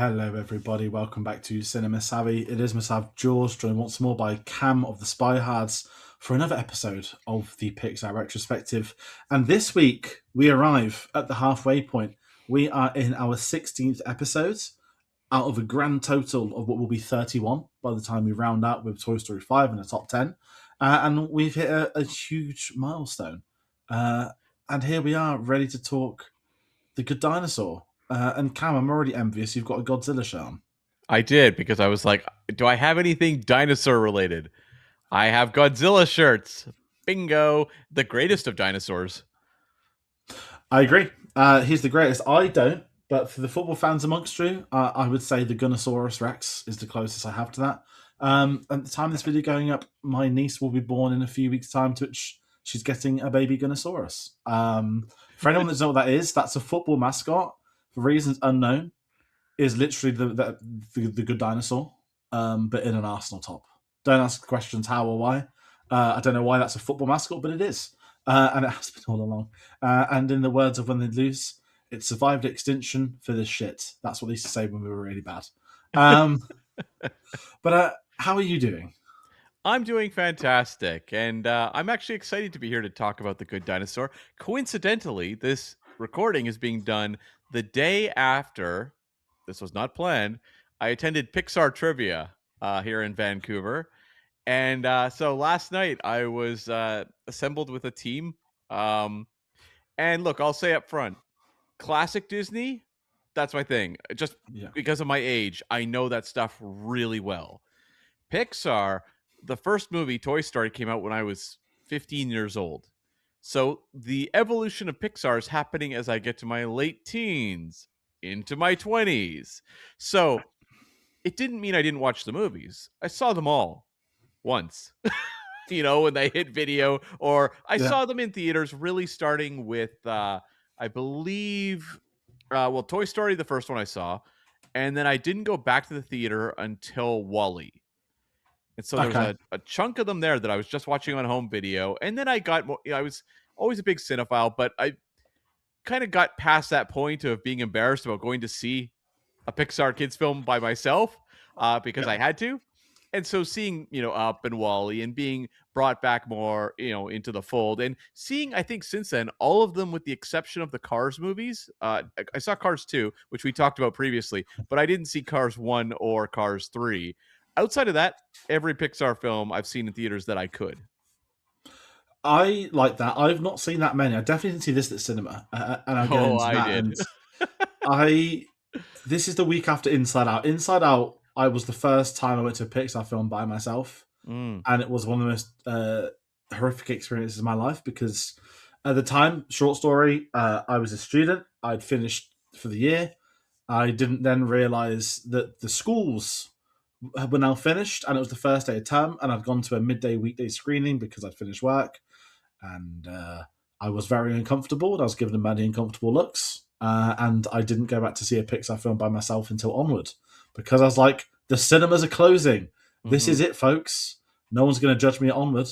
Hello, everybody. Welcome back to Cinema Savvy. It is myself, George, joined once more by Cam of SpyHards for another episode of the Pixar Retrospective. And this week, we arrive at the halfway point. We are in our 16th episode out of a grand total of what will be 31 by the time we round out with Toy Story 5 in the top 10. And we've hit a huge milestone. And here we are, ready to talk The Good Dinosaur. And Cam, I'm already envious. You've got a Godzilla shirt on. I did, because I was like, do I have anything dinosaur related? I have Godzilla shirts. Bingo. The greatest of dinosaurs. I agree. He's the greatest. I don't, but for the football fans amongst you, I would say the Gunnosaurus Rex is the closest I have to that. At the time of this video going up, my niece will be born in a few weeks' time, to which she's getting a baby Gunnosaurus. For anyone that doesn't know what that is, that's a football mascot, for reasons unknown, is literally the Good Dinosaur, but in an Arsenal top. Don't ask questions how or why. I don't know why that's a football mascot, but it is. And it has been all along. And in the words of When They Lose, it survived extinction for this shit. That's what they used to say when we were really bad. But how are you doing? I'm doing fantastic, and I'm actually excited to be here to talk about The Good Dinosaur. Coincidentally, this recording is being done the day after, this was not planned, I attended Pixar Trivia here in Vancouver. And so last night I was assembled with a team. And look, I'll say up front, classic Disney, that's my thing. Just because of my age, I know that stuff really well. Pixar, the first movie, Toy Story, came out when I was 15 years old. So the evolution of Pixar is happening as I get to my late teens, into my 20s. So it didn't mean I didn't watch the movies. I saw them all once. When they hit video, or I saw them in theaters, really starting with, I believe, Toy Story, the first one I saw, and then I didn't go back to the theater until WALL-E. And so there was a chunk of them there that I was just watching on home video, and then I got more, I was always a big cinephile, but I kind of got past that point of being embarrassed about going to see a Pixar kids film by myself because I had to. And so seeing, Up and WALL-E and being brought back more, into the fold, and seeing, I think since then, all of them with the exception of the Cars movies. I saw Cars 2, which we talked about previously, but I didn't see Cars 1 or Cars 3. Outside of that, every Pixar film I've seen in theaters that I could. I like that. I've not seen that many. I definitely didn't see this at cinema. And I'll get into that. Did. This is the week after Inside Out. Inside Out, I was the first time I went to a Pixar film by myself. And it was one of the most horrific experiences of my life, because at the time, short story, I was a student. I'd finished for the year. I didn't then realize that the schools were now finished, and it was the first day of term, and I'd gone to a midday weekday screening because I'd finished work, and I was very uncomfortable, and I was given many uncomfortable looks, and I didn't go back to see a Pixar film by myself until Onward, because I was like, the cinemas are closing. This is it, folks. No one's going to judge me at Onward.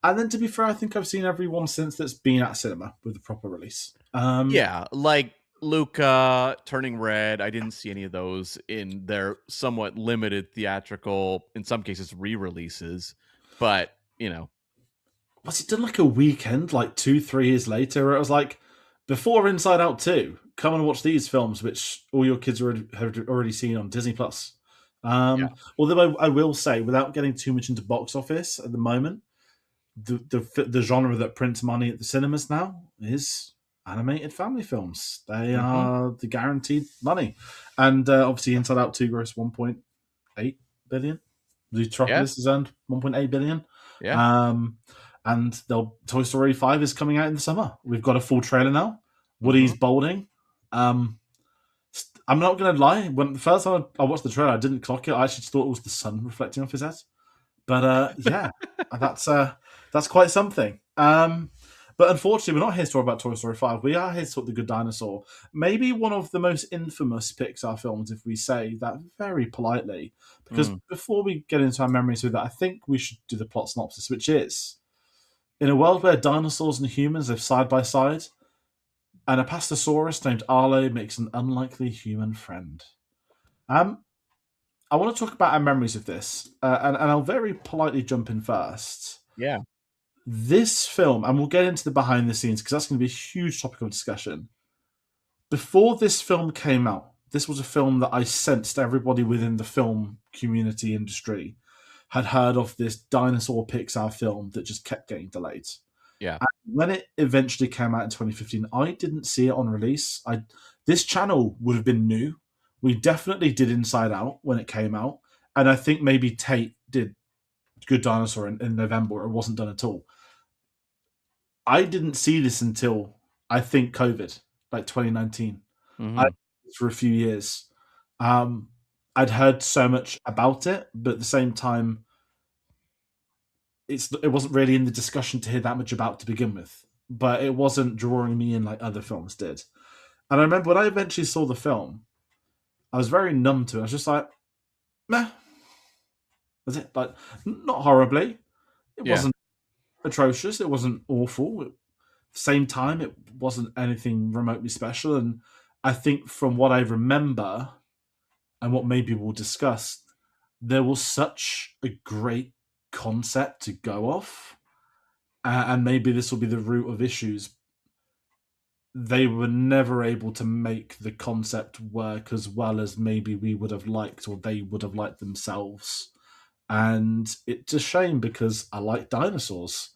And then, to be fair, I think I've seen every one since that's been at cinema with a proper release. Like Luca, Turning Red, I didn't see any of those in their somewhat limited theatrical, in some cases, re-releases. But, Was it done like a weekend, like 2-3 years later, where it was like, before Inside Out 2, come and watch these films, which all your kids have already seen on Disney+. Although I will say, without getting too much into box office at the moment, the genre that prints money at the cinemas now is animated family films. They are the guaranteed money. And obviously Inside Out 2 grossed 1.8 billion. Zootropolis has earned 1.8 billion. And Toy Story 5 is coming out in the summer. We've got a full trailer now. Woody's balding. I'm not going to lie. When the first time I watched the trailer, I didn't clock it. I actually thought it was the sun reflecting off his head. But that's quite something. But unfortunately, we're not here to talk about Toy Story 5. We are here to talk The Good Dinosaur. Maybe one of the most infamous Pixar films, if we say that very politely. Because before we get into our memories with that, I think we should do the plot synopsis, which is, in a world where dinosaurs and humans live side by side, and a Pastosaurus named Arlo makes an unlikely human friend. Um, I want to talk about our memories of this, and I'll very politely jump in first. Yeah. This film, and we'll get into the behind the scenes because that's going to be a huge topic of discussion. Before this film came out, this was a film that I sensed everybody within the film community industry had heard of, this dinosaur Pixar film that just kept getting delayed. Yeah. And when it eventually came out in 2015, I didn't see it on release. This channel would have been new. We definitely did Inside Out when it came out, and I think maybe Tate did Good Dinosaur in November. It wasn't done at all. I didn't see this until I think COVID, like 2019. I Mm-hmm. for a few years. Um, I'd heard so much about it, but at the same time, it wasn't really in the discussion to hear that much about to begin with. But it wasn't drawing me in like other films did. And I remember when I eventually saw the film, I was very numb to it. I was just like, meh. Was it like not horribly? It Yeah. wasn't atrocious. It wasn't awful. At the same time, it wasn't anything remotely special. And I think from what I remember and what maybe we'll discuss, there was such a great concept to go off, and maybe this will be the root of issues. They were never able to make the concept work as well as maybe we would have liked or they would have liked themselves. And it's a shame because I like dinosaurs.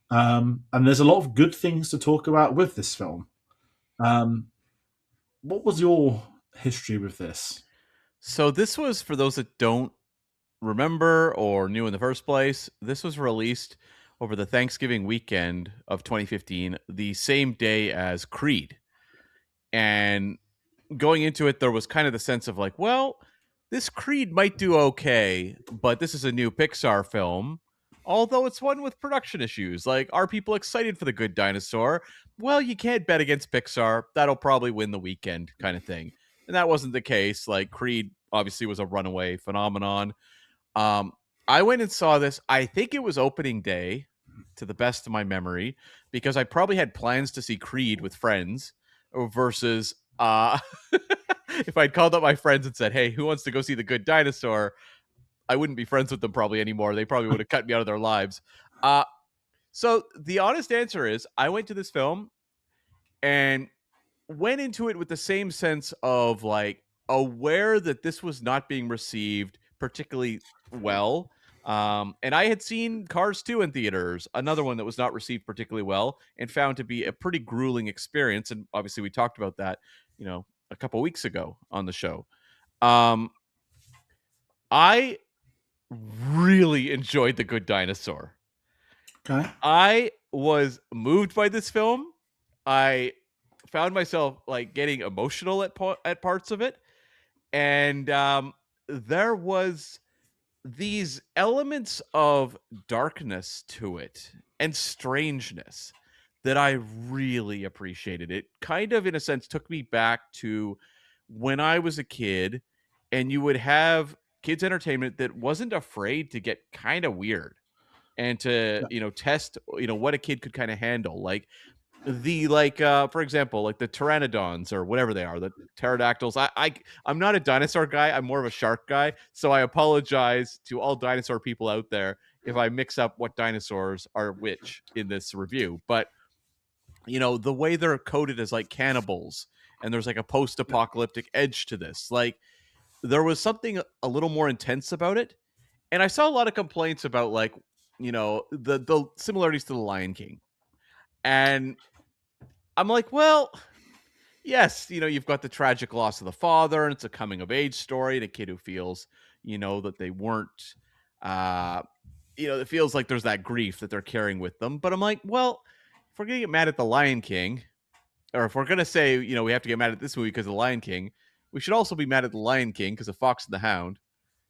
And there's a lot of good things to talk about with this film. Um, what was your history with this? So this was, for those that don't remember or knew in the first place, this was released over the Thanksgiving weekend of 2015, the same day as Creed. And going into it, there was kind of the sense of like, well, this Creed might do okay, but this is a new Pixar film. Although it's one with production issues. Like, are people excited for The Good Dinosaur? Well, you can't bet against Pixar. That'll probably win the weekend, kind of thing. And that wasn't the case. Like, Creed obviously was a runaway phenomenon. Um, I went and saw this. I think it was opening day, to the best of my memory, because I probably had plans to see Creed with friends versus if I'd called up my friends and said, "Hey, who wants to go see The Good Dinosaur?" I wouldn't be friends with them probably anymore. They probably would have cut me out of their lives. Uh, so the honest answer is, I went to this film and went into it with the same sense of like aware that this was not being received particularly well. And I had seen Cars 2 in theaters, another one that was not received particularly well, and found to be a pretty grueling experience. And obviously, we talked about that, a couple weeks ago on the show. Um, I really enjoyed The Good Dinosaur. Okay. I was moved by this film. I found myself like getting emotional at parts of it, and there was these elements of darkness to it and strangeness that I really appreciated. It kind of, in a sense, took me back to when I was a kid, and you would have kids' entertainment that wasn't afraid to get kind of weird and to Yeah. test what a kid could kind of handle, like for example, like the pteranodons or whatever they are, the pterodactyls. I'm not a dinosaur guy, I'm more of a shark guy, so I apologize to all dinosaur people out there if I mix up what dinosaurs are which in this review. But the way they're coded as like cannibals, and there's like a post-apocalyptic edge to this, like there was something a little more intense about it. And I saw a lot of complaints about like the similarities to the Lion King. And I'm like, well, yes, you've got the tragic loss of the father, and it's a coming of age story, and a kid who feels, that they weren't, uh, it feels like there's that grief that they're carrying with them. But I'm like, well, if we're gonna get mad at the Lion King, or if we're gonna say, we have to get mad at this movie because of the Lion King, we should also be mad at the Lion King because of Fox and the Hound.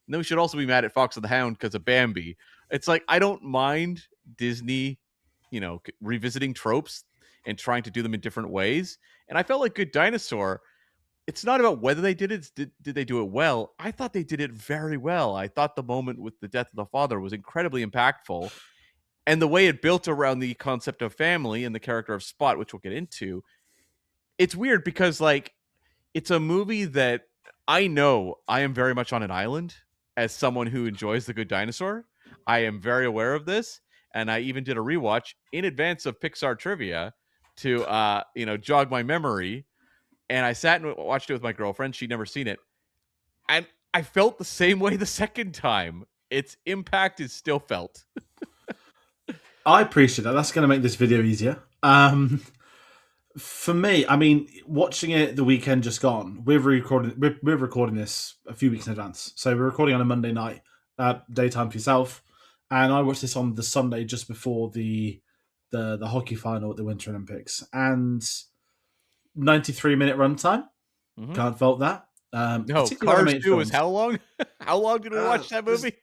And then we should also be mad at Fox and the Hound because of Bambi. It's like, I don't mind Disney, revisiting tropes and trying to do them in different ways. And I felt like Good Dinosaur, it's not about whether they did it, did they do it well. I thought they did it very well. I thought the moment with the death of the father was incredibly impactful. And the way it built around the concept of family and the character of Spot, which we'll get into, it's weird because, like, it's a movie that I know I am very much on an island as someone who enjoys The Good Dinosaur. I am very aware of this, and I even did a rewatch in advance of Pixar trivia to jog my memory. And I sat and watched it with my girlfriend. She'd never seen it, and I felt the same way the second time. Its impact is still felt. I appreciate that. That's going to make this video easier. For me, I mean, watching it the weekend just gone, we're recording this a few weeks in advance. So we're recording on a Monday night, daytime for yourself, and I watched this on the Sunday just before the hockey final at the Winter Olympics, and 93-minute runtime. Mm-hmm. Can't fault that. No, Cars 2 is how long? How long did we watch that movie?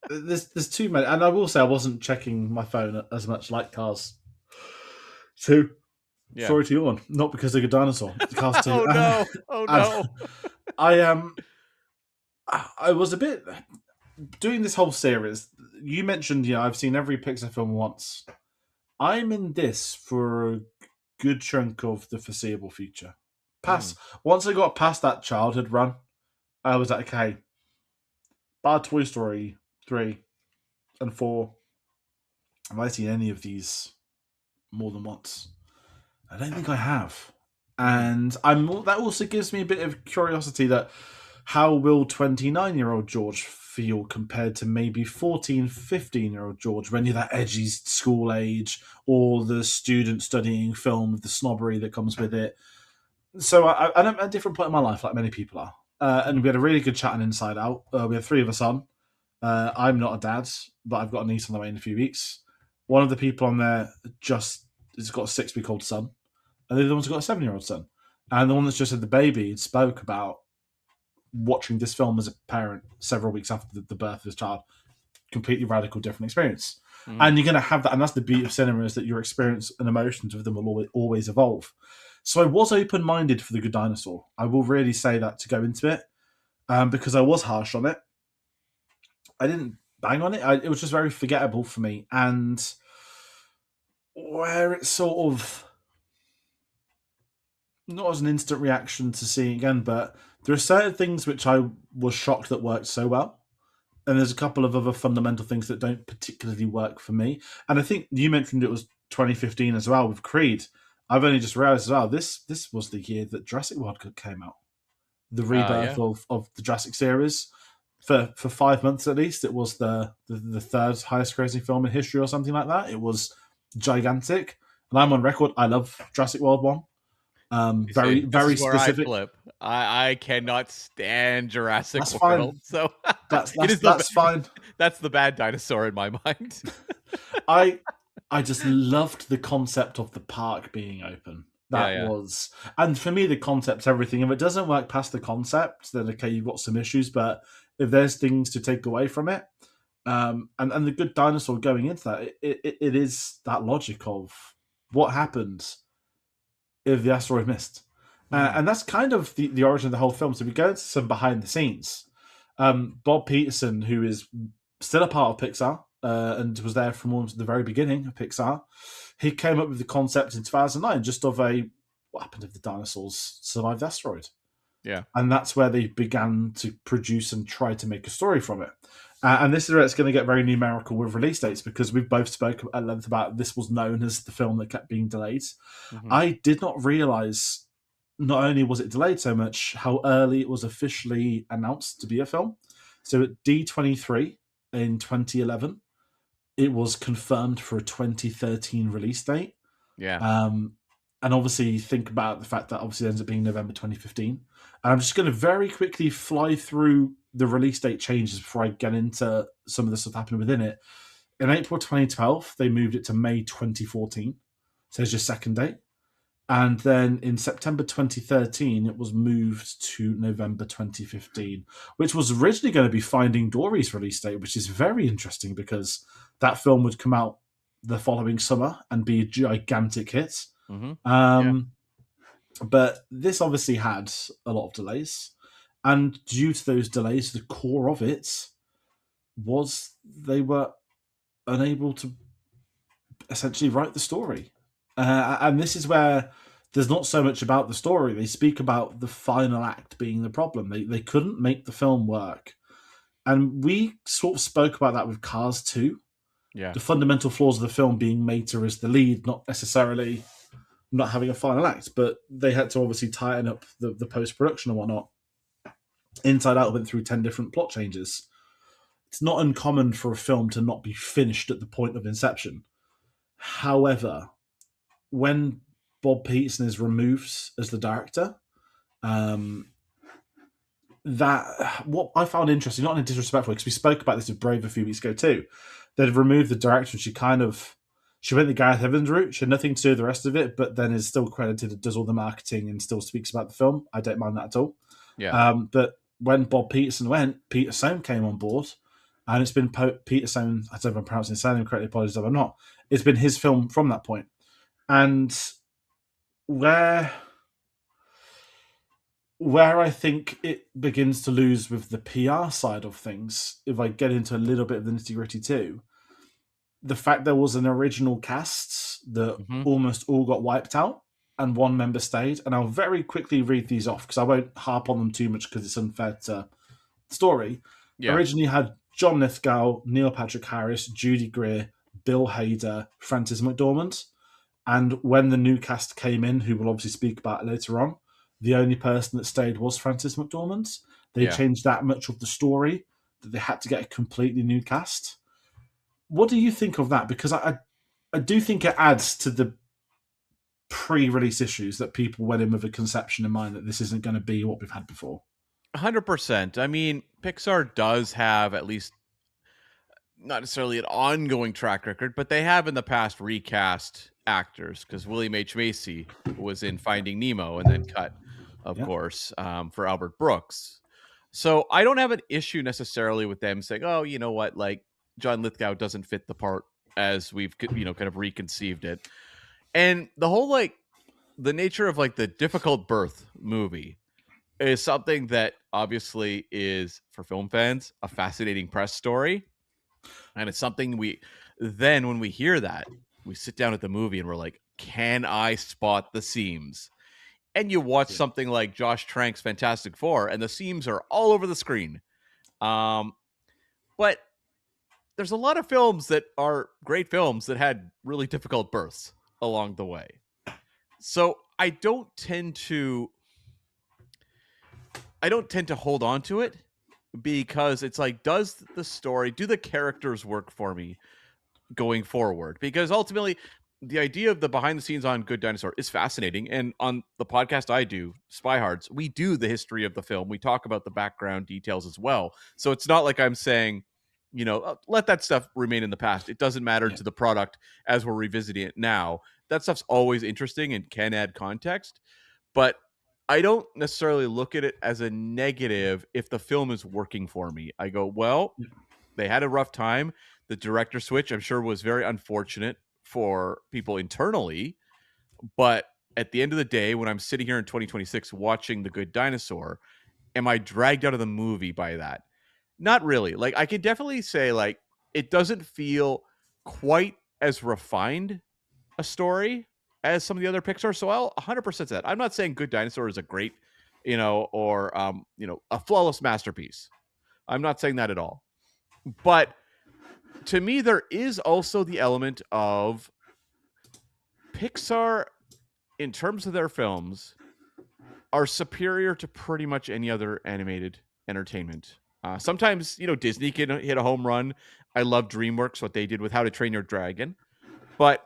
There's too many, and I will say I wasn't checking my phone as much like Cars 2. Yeah. Sorry to yawn. Not because of Good Dinosaur. Cars 2. Oh no! Oh no! I was a bit doing this whole series. You mentioned, I've seen every Pixar film once. I'm in this for a good chunk of the foreseeable future. Once I got past that childhood run, I was like, okay, bar Toy Story 3 and 4. Have I seen any of these more than once? I don't think I have. And that also gives me a bit of curiosity that how will 29-year-old George feel compared to maybe 14, 15-year-old George when you're that edgy school age, or the student studying film with the snobbery that comes with it. So I'm at a different point in my life, like many people are. And we had a really good chat on Inside Out. We have 3 of us on. I'm not a dad, but I've got a niece on the way in a few weeks. One of the people on there just has got a 6-week-old son, and the other one's got a 7-year-old son. And the one that's just had the baby spoke about watching this film as a parent several weeks after the birth of his child. Completely radical, different experience. And you're going to have that, and that's the beauty of cinema, is that your experience and emotions with them will always evolve. So I was open-minded for The Good Dinosaur. I will really say that to go into it, because I was harsh on it. I didn't bang on it. It was just very forgettable for me. And where it's sort of not as an instant reaction to seeing again, but there are certain things which I was shocked that worked so well. And there's a couple of other fundamental things that don't particularly work for me. And I think you mentioned it was 2015 as well with Creed. I've only just realized as well, this was the year that Jurassic World came out. The rebirth of the Jurassic series. For 5 months at least, it was the third highest grossing film in history or something like that. It was gigantic. And I'm on record, I love Jurassic World 1. Very specific. I cannot stand Jurassic That's World. Fine. So that's fine. That's the bad dinosaur in my mind. I just loved the concept of the park being open. That was, and for me, the concept's everything. If it doesn't work past the concept, then okay, you've got some issues. But if there's things to take away from it, and the Good Dinosaur going into that, it is that logic of what happened if the asteroid missed. And that's kind of the origin of the whole film. So we go into some behind the scenes. Bob Peterson, who is still a part of Pixar and was there from almost the very beginning of Pixar, he came up with the concept in 2009 just of what happened if the dinosaurs survived the asteroid. Yeah. And that's where they began to produce and try to make a story from it. And this is where it's going to get very numerical with release dates, because we've both spoken at length about this was known as the film that kept being delayed. I did not realize not only was it delayed so much, how early it was officially announced to be a film. So at D23 in 2011, it was confirmed for a 2013 release date. Yeah. And obviously think about the fact that obviously it ends up being November 2015. And I'm just going to very quickly fly through the release date changes before I get into some of the stuff happening within it. In April 2012, they moved it to May 2014. So it's your second date. And then in September 2013, it was moved to November 2015, which was originally going to be Finding Dory's release date, which is very interesting because that film would come out the following summer and be a gigantic hit. But this obviously had a lot of delays. And due to those delays, the core of it was they were unable to essentially write the story. And this is where there's not so much about the story. They speak about the final act being the problem. They couldn't make the film work. And we sort of spoke about that with Cars 2. Yeah. The fundamental flaws of the film being Mater as the lead, not necessarily not having a final act, but they had to obviously tighten up the post production and whatnot. Inside Out went through 10 different plot changes. It's not uncommon for a film to not be finished at the point of inception. However, when Bob Peterson is removed as the director, that what I found interesting, not in a disrespectful way, because we spoke about this with Brave a few weeks ago too. They'd removed the director, and she went the Gareth Evans route. She had nothing to do with the rest of it, but then is still credited and does all the marketing and still speaks about the film. I don't mind that at all. Yeah. But when Bob Peterson went, Peter Sohn came on board, and it's been Peter Sohn. I don't know if I'm pronouncing his surname correctly. Apologies if I'm not. It's been his film from that point, and where I think it begins to lose with the PR side of things, if I get into a little bit of the nitty gritty too, the fact there was an original cast that almost all got wiped out and one member stayed. And I'll very quickly read these off because I won't harp on them too much because it's unfair to the story. Yeah. Originally had John Lithgow, Neil Patrick Harris, Judy Greer, Bill Hader, Frances McDormand. And when the new cast came in, who we'll obviously speak about later on, the only person that stayed was Frances McDormand. They changed that much of the story that they had to get a completely new cast. What do you think of that? Because I do think it adds to the pre-release issues that people went in with a conception in mind that this isn't going to be what we've had before. 100%. I mean, Pixar does have at least not necessarily an ongoing track record, but they have in the past recast actors because William H. Macy was in Finding Nemo and then cut, of course, for Albert Brooks. So I don't have an issue necessarily with them saying, oh, you know what, like John Lithgow doesn't fit the part as we've, kind of reconceived it. And the whole, like, the nature of, like, the difficult birth movie is something that obviously is, for film fans, a fascinating press story. And it's something when we hear that, we sit down at the movie and we're like, can I spot the seams? And you watch something like Josh Trank's Fantastic Four, and the seams are all over the screen. But there's a lot of films that are great films that had really difficult births along the way. So I don't tend to hold on to it because it's like, do the characters work for me going forward? Because ultimately, the idea of the behind the scenes on Good Dinosaur is fascinating. And on the podcast I do, SpyHards, we do the history of the film. We talk about the background details as well. So it's not like I'm saying, let that stuff remain in the past. It doesn't matter to the product as we're revisiting it now. That stuff's always interesting and can add context. But I don't necessarily look at it as a negative if the film is working for me. I go, well, they had a rough time. The director switch, I'm sure, was very unfortunate for people internally. But at the end of the day, when I'm sitting here in 2026 watching The Good Dinosaur, am I dragged out of the movie by that? Not really. Like, I could definitely say, like, it doesn't feel quite as refined a story as some of the other Pixar. So I'll 100% say that. I'm not saying Good Dinosaur is a great, or a flawless masterpiece. I'm not saying that at all. But to me, there is also the element of Pixar, in terms of their films, are superior to pretty much any other animated entertainment. Sometimes, Disney can hit a home run. I love DreamWorks, what they did with How to Train Your Dragon. But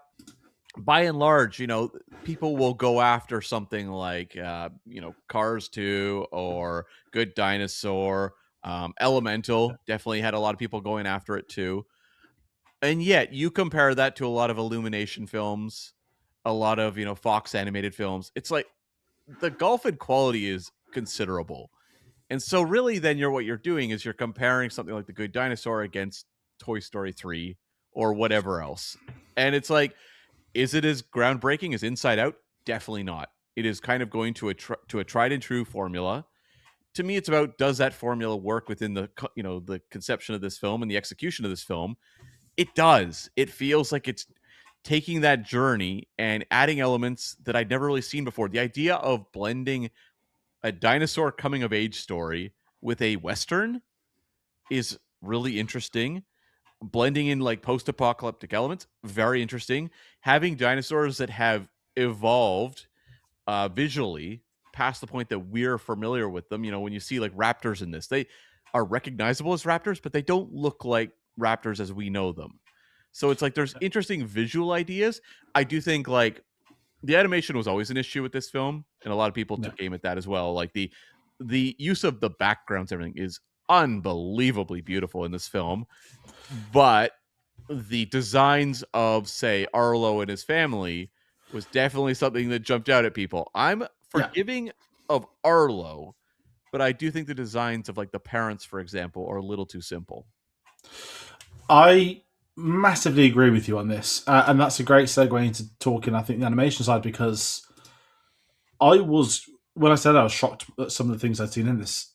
by and large, people will go after something like, Cars 2 or Good Dinosaur. Elemental definitely had a lot of people going after it too. And yet you compare that to a lot of Illumination films, a lot of, Fox animated films. It's like the gulf in quality is considerable. And so really then what you're doing is you're comparing something like The Good Dinosaur against Toy Story 3 or whatever else. And it's like, is it as groundbreaking as Inside Out? Definitely not. It is kind of going to a tried and true formula. To me, it's about, does that formula work within the conception of this film and the execution of this film? It does. It feels like it's taking that journey and adding elements that I'd never really seen before. The idea of blending a dinosaur coming of age story with a Western is really interesting. Blending in like post-apocalyptic elements, very interesting. Having dinosaurs that have evolved visually past the point that we're familiar with them. When you see like raptors in this, they are recognizable as raptors, but they don't look like raptors as we know them. So it's like there's interesting visual ideas. I do think like the animation was always an issue with this film, and a lot of people Yeah. took aim at that as well. Like the use of the backgrounds, everything is unbelievably beautiful in this film, but the designs of, say, Arlo and his family was definitely something that jumped out at people. I'm Yeah. forgiving of Arlo, but I do think the designs of like the parents, for example, are a little too simple. I massively agree with you on this, and that's a great segue into talking, I think, the animation side, because when I said I was shocked at some of the things I'd seen in this.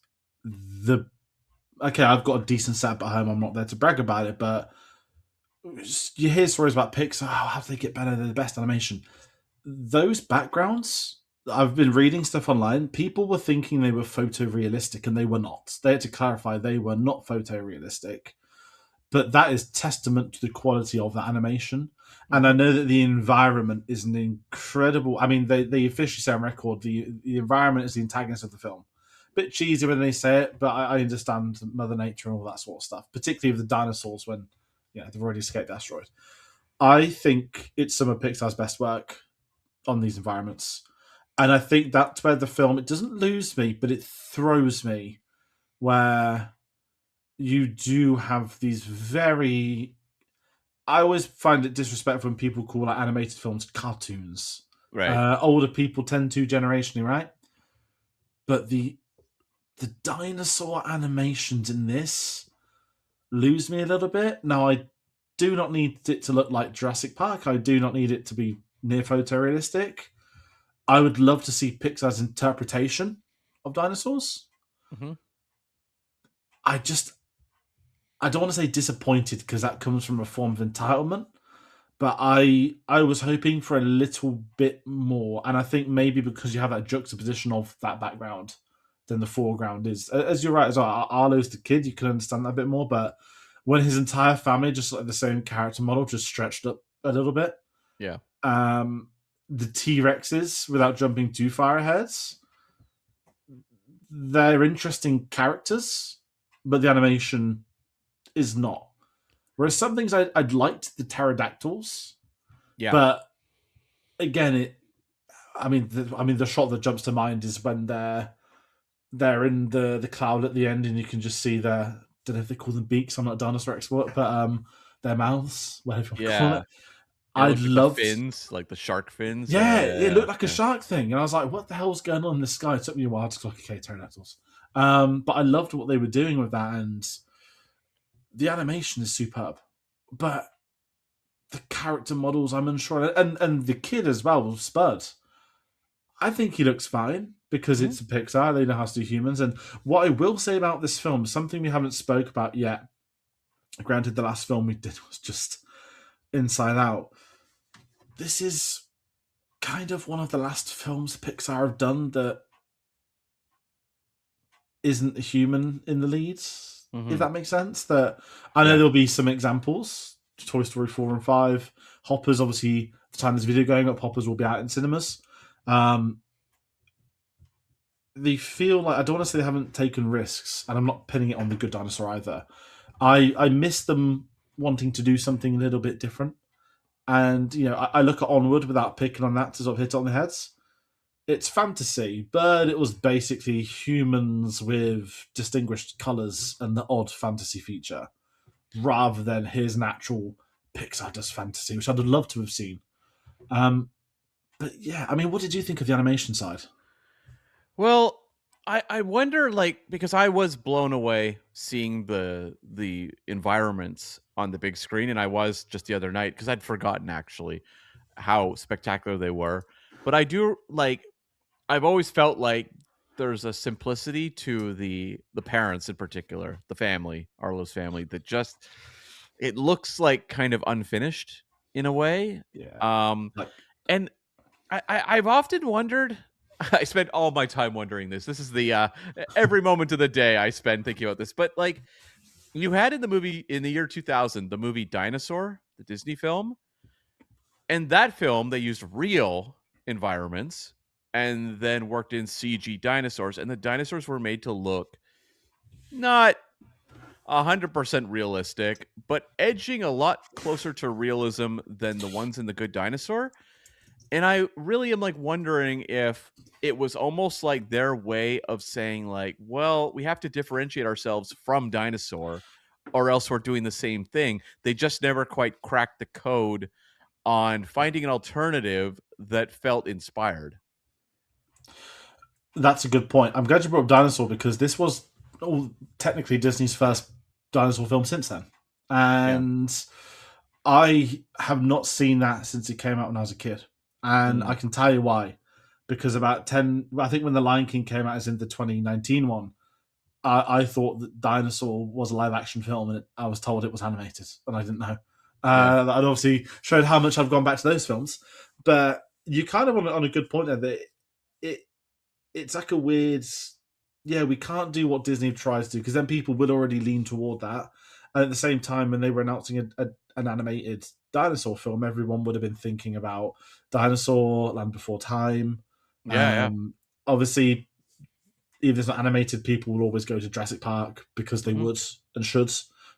Okay, I've got a decent setup at home. I'm not there to brag about it, but you hear stories about Pixar. Oh, how do they get better? They're the best animation. Those backgrounds, I've been reading stuff online. People were thinking they were photorealistic, and they were not. They had to clarify they were not photorealistic. But that is testament to the quality of that animation. And I know that the environment is an incredible. I mean, they officially say on record the environment is the antagonist of the film. Bit cheesy when they say it, but I understand Mother Nature and all that sort of stuff, particularly with the dinosaurs when they've already escaped the asteroid. I think it's some of Pixar's best work on these environments. And I think that's where the film, it doesn't lose me, but it throws me, where you do have these very. I always find it disrespectful when people call like animated films cartoons. Right. Older people tend to generationally, right? But the dinosaur animations in this lose me a little bit. Now, I do not need it to look like Jurassic Park. I do not need it to be near photorealistic. I would love to see Pixar's interpretation of dinosaurs. Mm-hmm. I don't want to say disappointed, because that comes from a form of entitlement, but I was hoping for a little bit more, and I think maybe because you have that juxtaposition of that background, then the foreground is, as you're right as well. Arlo's the kid, you can understand that a bit more, but when his entire family just like the same character model, just stretched up a little bit. Yeah. The T-Rexes, without jumping too far ahead, they're interesting characters, but the animation is not. Whereas some things I'd liked the pterodactyls, Yeah. but again, the shot that jumps to mind is when they're in the cloud at the end, and you can just see their, I don't know if they call them beaks. I'm not a dinosaur expert, but their mouths, whatever you want to call it. It looks like the fins, like the shark fins. Yeah, it looked like a shark thing, and I was like, "What the hell's going on in the sky?" It took me a while to clock, okay, pterodactyls. But I loved what they were doing with that, and the animation is superb. But the character models, I'm unsure, and the kid as well, Spud. I think he looks fine because it's a Pixar. They know how to do humans. And what I will say about this film, something we haven't spoke about yet. Granted, the last film we did was just Inside Out. This is kind of one of the last films Pixar have done that isn't a human in the leads, if that makes sense. That I know there'll be some examples. Toy Story 4 and 5. Hoppers, obviously, the time this video going up, Hoppers will be out in cinemas. They feel like, I don't want to say they haven't taken risks, and I'm not pinning it on the Good Dinosaur either. I miss them wanting to do something a little bit different. And, I look at Onward without picking on that to sort of hit it on the heads. It's fantasy, but it was basically humans with distinguished colours and the odd fantasy feature, rather than here's natural Pixar does fantasy, which I'd love to have seen. But yeah, I mean, what did you think of the animation side? Well, I wonder, like, because I was blown away seeing the environments on the big screen, and I was just the other night because I'd forgotten actually how spectacular they were. But I do like. I've always felt like there's a simplicity to the parents in particular, the family, Arlo's family, that just it looks like kind of unfinished. in a way. Yeah. Um, Like, and I've often wondered. I spend all my time wondering this. This is the every moment of the day I spend thinking about this. But like you had in the movie in the year 2000, the movie Dinosaur, the Disney film, and that film they used real environments and then worked in CG dinosaurs, and the dinosaurs were made to look not 100% realistic, but edging a lot closer to realism than the ones in the Good Dinosaur. And I really am like wondering if it was almost like their way of saying like, well, we have to differentiate ourselves from Dinosaur or else we're doing the same thing. They just never quite cracked the code on finding an alternative that felt inspired. that's a good point. I'm glad you brought up Dinosaur because this was technically Disney's first dinosaur film since then. Yeah. And I have not seen that since it came out when I was a kid. And Mm. I can tell you why. Because about 10, I think when The Lion King came out, as in the 2019 one, I thought that Dinosaur was a live action film, and I was told it was animated, and I didn't know. Yeah. That obviously showed how much I've gone back to those films. But you kind of on a good point there that it it's like a weird, yeah, we can't do what Disney tries to do because then people would already lean toward that. And at the same time, when they were announcing an animated dinosaur film, everyone would have been thinking about Dinosaur, Land Before Time. Yeah. Yeah. Obviously, even if it's not animated, people will always go to Jurassic Park because they Mhm. would and should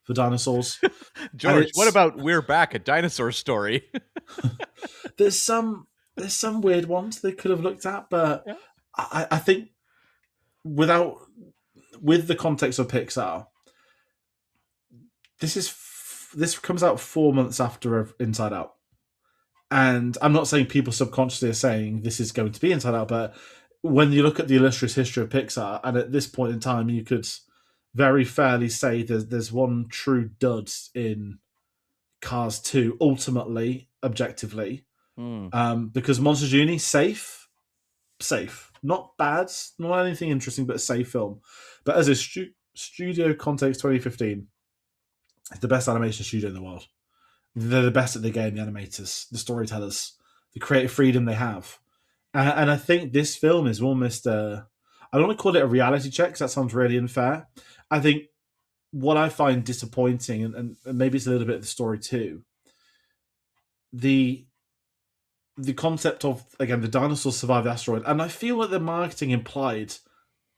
for dinosaurs. And George, what about We're Back, a dinosaur story? there's some there's some weird ones they could have looked at, but Yeah. I think without with the context of Pixar, this comes out 4 months after Inside Out, and I'm not saying people subconsciously are saying this is going to be Inside Out, but when you look at the illustrious history of Pixar, and at this point in time, you could very fairly say there's one true dud in Cars 2, ultimately, objectively, Mm. because Monsters Uni, safe, not bad, not anything interesting, but a safe film. But as a studio context, 2015, it's the best animation studio in the world. They're the best at the game, the animators, the storytellers, the creative freedom they have. And I think this film is almost I don't want to call it a reality check because that sounds really unfair. I think what I find disappointing, and maybe it's a little bit of the story too, the concept of, again, the dinosaurs survive the asteroid, and I feel like the marketing implied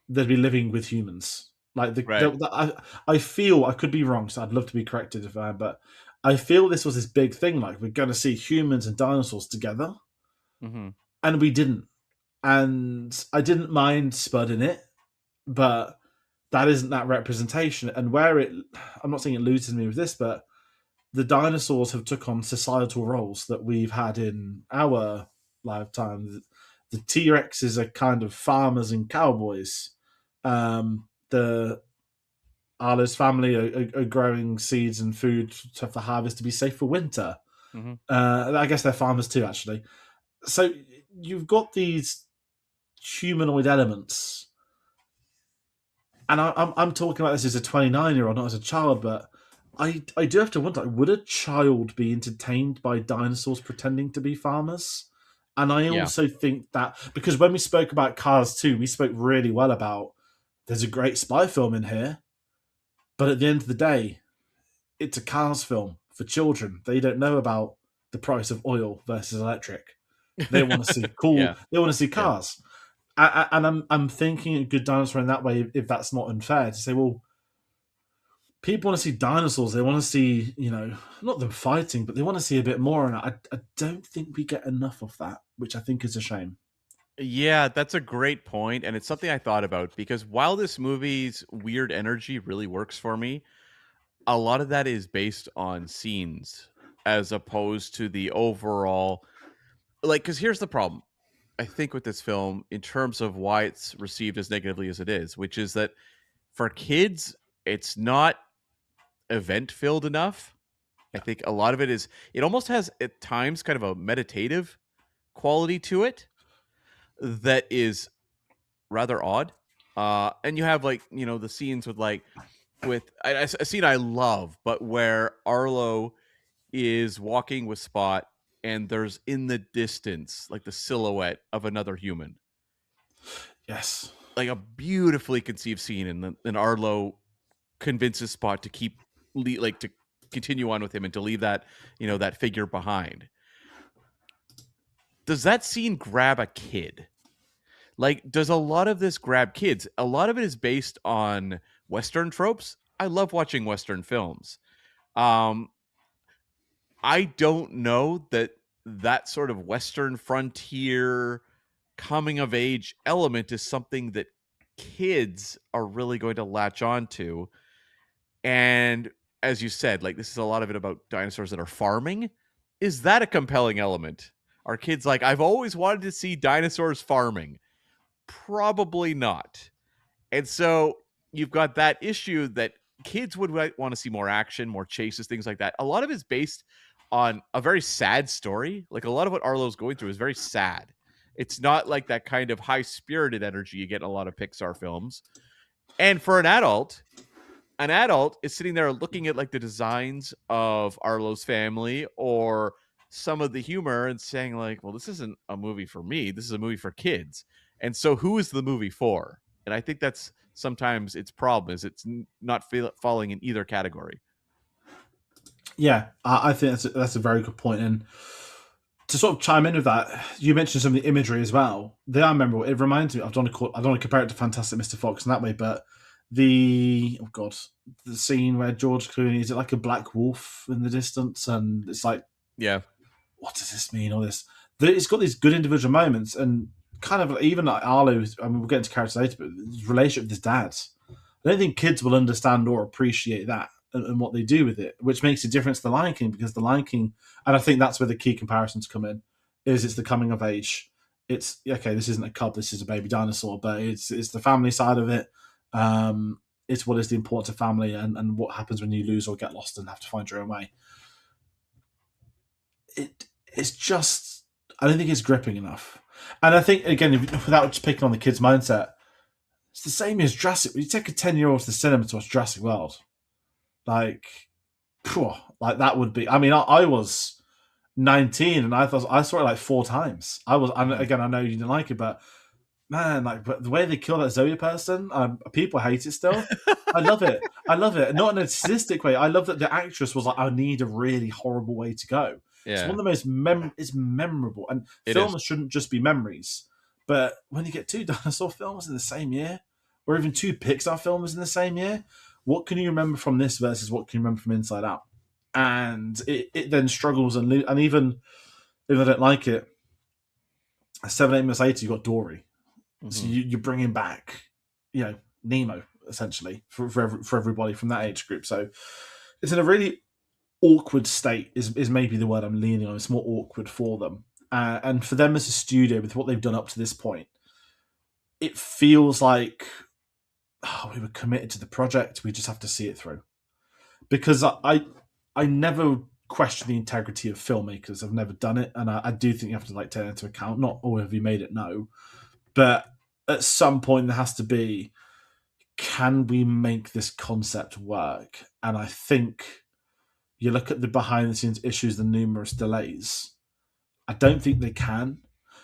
they'd be living with humans. Like Right. I feel, I could be wrong, so I'd love to be corrected if I am, but I feel this was this big thing. Like we're going to see humans and dinosaurs together, Mm-hmm. and we didn't. And I didn't mind Spud in it, but that isn't that representation. And where it, I'm not saying it loses me with this, but the dinosaurs have took on societal roles that we've had in our lifetime. The T Rexes are kind of farmers and cowboys. The Arlo's family are growing seeds and food for the harvest to be safe for winter. Mm-hmm. I guess they're farmers too, actually. So you've got these humanoid elements, and I'm talking about this as a 29-year-old, not as a child, but I do have to wonder, would a child be entertained by dinosaurs pretending to be farmers? And I Yeah. also think that because when we spoke about Cars 2, we spoke really well about there's a great spy film in here, but at the end of the day, it's a Cars film for children. They don't know about the price of oil versus electric. They want to see cool. Yeah. They want to see Yeah. cars. And I'm thinking a Good Dinosaur in that way. If that's not unfair to say, well, people want to see dinosaurs. They want to see, not them fighting, but they want to see a bit more. And I don't think we get enough of that, which I think is a shame. Yeah, that's a great point, and it's something I thought about because while this movie's weird energy really works for me, a lot of that is based on scenes as opposed to the overall, like, because here's the problem I think with this film in terms of why it's received as negatively as it is, which is that for kids it's not event filled enough. I think a lot of it is, it almost has at times kind of a meditative quality to it that is rather odd. And you have, like, the scenes with, like, with a scene I love, but where Arlo is walking with Spot, and there's in the distance like the silhouette of another human, Yes. like a beautifully conceived scene, and Arlo convinces Spot to to continue on with him and to leave that that figure behind. Does that scene grab a kid? Like, does a lot of this grab kids? A lot of it is based on Western tropes. I love watching Western films. Um, I don't know that sort of Western frontier coming of age element is something that kids are really going to latch on to. And as you said, like, this is a lot of it about dinosaurs that are farming. Is that a compelling element? Are kids like, I've always wanted to see dinosaurs farming? Probably not. And so you've got that issue that kids would want to see more action, more chases, things like that. A lot of it's based on a very sad story. Like, a lot of what Arlo's going through is very sad. It's not like that kind of high-spirited energy you get in a lot of Pixar films. And for an adult is sitting there looking at like the designs of Arlo's family or some of the humor and saying like, well, this isn't a movie for me. This is a movie for kids. And so who is the movie for? And I think that's sometimes its problem is it's not falling in either category. Yeah, I think that's a very good point. And to sort of chime in with that, you mentioned some of the imagery as well. They are memorable. It reminds me. I don't want to compare it to Fantastic Mr. Fox in that way, but the scene where George Clooney, is it like a black wolf in the distance, and it's like, yeah, what does this mean? All this, it's got these good individual moments, and kind of even like Arlo. I mean, we'll get into characters later, but his relationship with his dad. I don't think kids will understand or appreciate that and what they do with it, which makes a difference to The Lion King, because The Lion King, and I think that's where the key comparisons come in, is it's the coming of age. It's, okay, this isn't a cub, this is a baby dinosaur, but it's the family side of it. It's what is the importance of family and what happens when you lose or get lost and have to find your own way. It's just, I don't think it's gripping enough. And I think, again, without just picking on the kids' mindset, it's the same as Jurassic. You take a 10-year-old to the cinema to watch Jurassic World, like that would be. I mean, I was 19 and I saw it like 4 times. Again, I know you didn't like it, but man, but the way they kill that Zoe person, people hate it still. I love it. Not in a sadistic way. I love that the actress was like, I need a really horrible way to go. Yeah. It's one of the most it's memorable, and films shouldn't just be memories. But when you get 2 dinosaur films in the same year, or even 2 Pixar films in the same year, what can you remember from this versus what can you remember from Inside Out? And it then struggles, and even if I don't like it, 7-8 months later, you got Dory. Mm-hmm. So you're bringing back, Nemo, essentially, for everybody from that age group. So it's in a really awkward state is maybe the word I'm leaning on. It's more awkward for them. And for them as a studio, with what they've done up to this point, it feels like we were committed to the project. We just have to see it through. Because I never question the integrity of filmmakers. I've never done it. And I do think you have to take it into account. Not, have you made it? No. But at some point there has to be, can we make this concept work? And I think you look at the behind the scenes issues, the numerous delays, I don't think they can,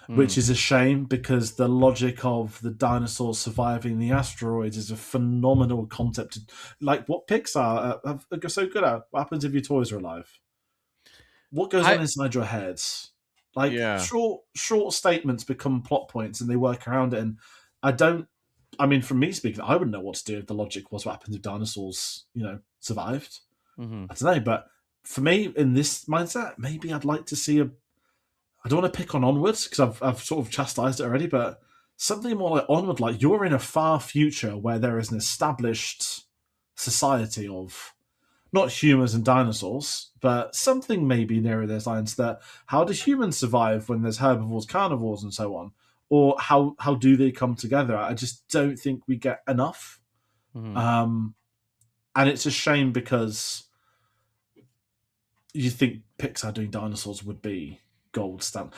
which is a shame, because the logic of the dinosaurs surviving the asteroids is a phenomenal concept. Like what Pixar are so good at. What happens if your toys are alive? What goes on inside your heads? Like, short statements become plot points and they work around it. And from me speaking, I wouldn't know what to do if the logic was what happens if dinosaurs, survived. Mm-hmm. I don't know, but for me, in this mindset, maybe I'd like to see I don't want to pick on Onwards, because I've sort of chastised it already, but something more like Onward, like you're in a far future where there is an established society of not humans and dinosaurs, but something maybe nearer those lines, that how do humans survive when there's herbivores, carnivores, and so on? Or how do they come together? I just don't think we get enough. Mm-hmm. And it's a shame, because you think Pixar doing dinosaurs would be gold standard.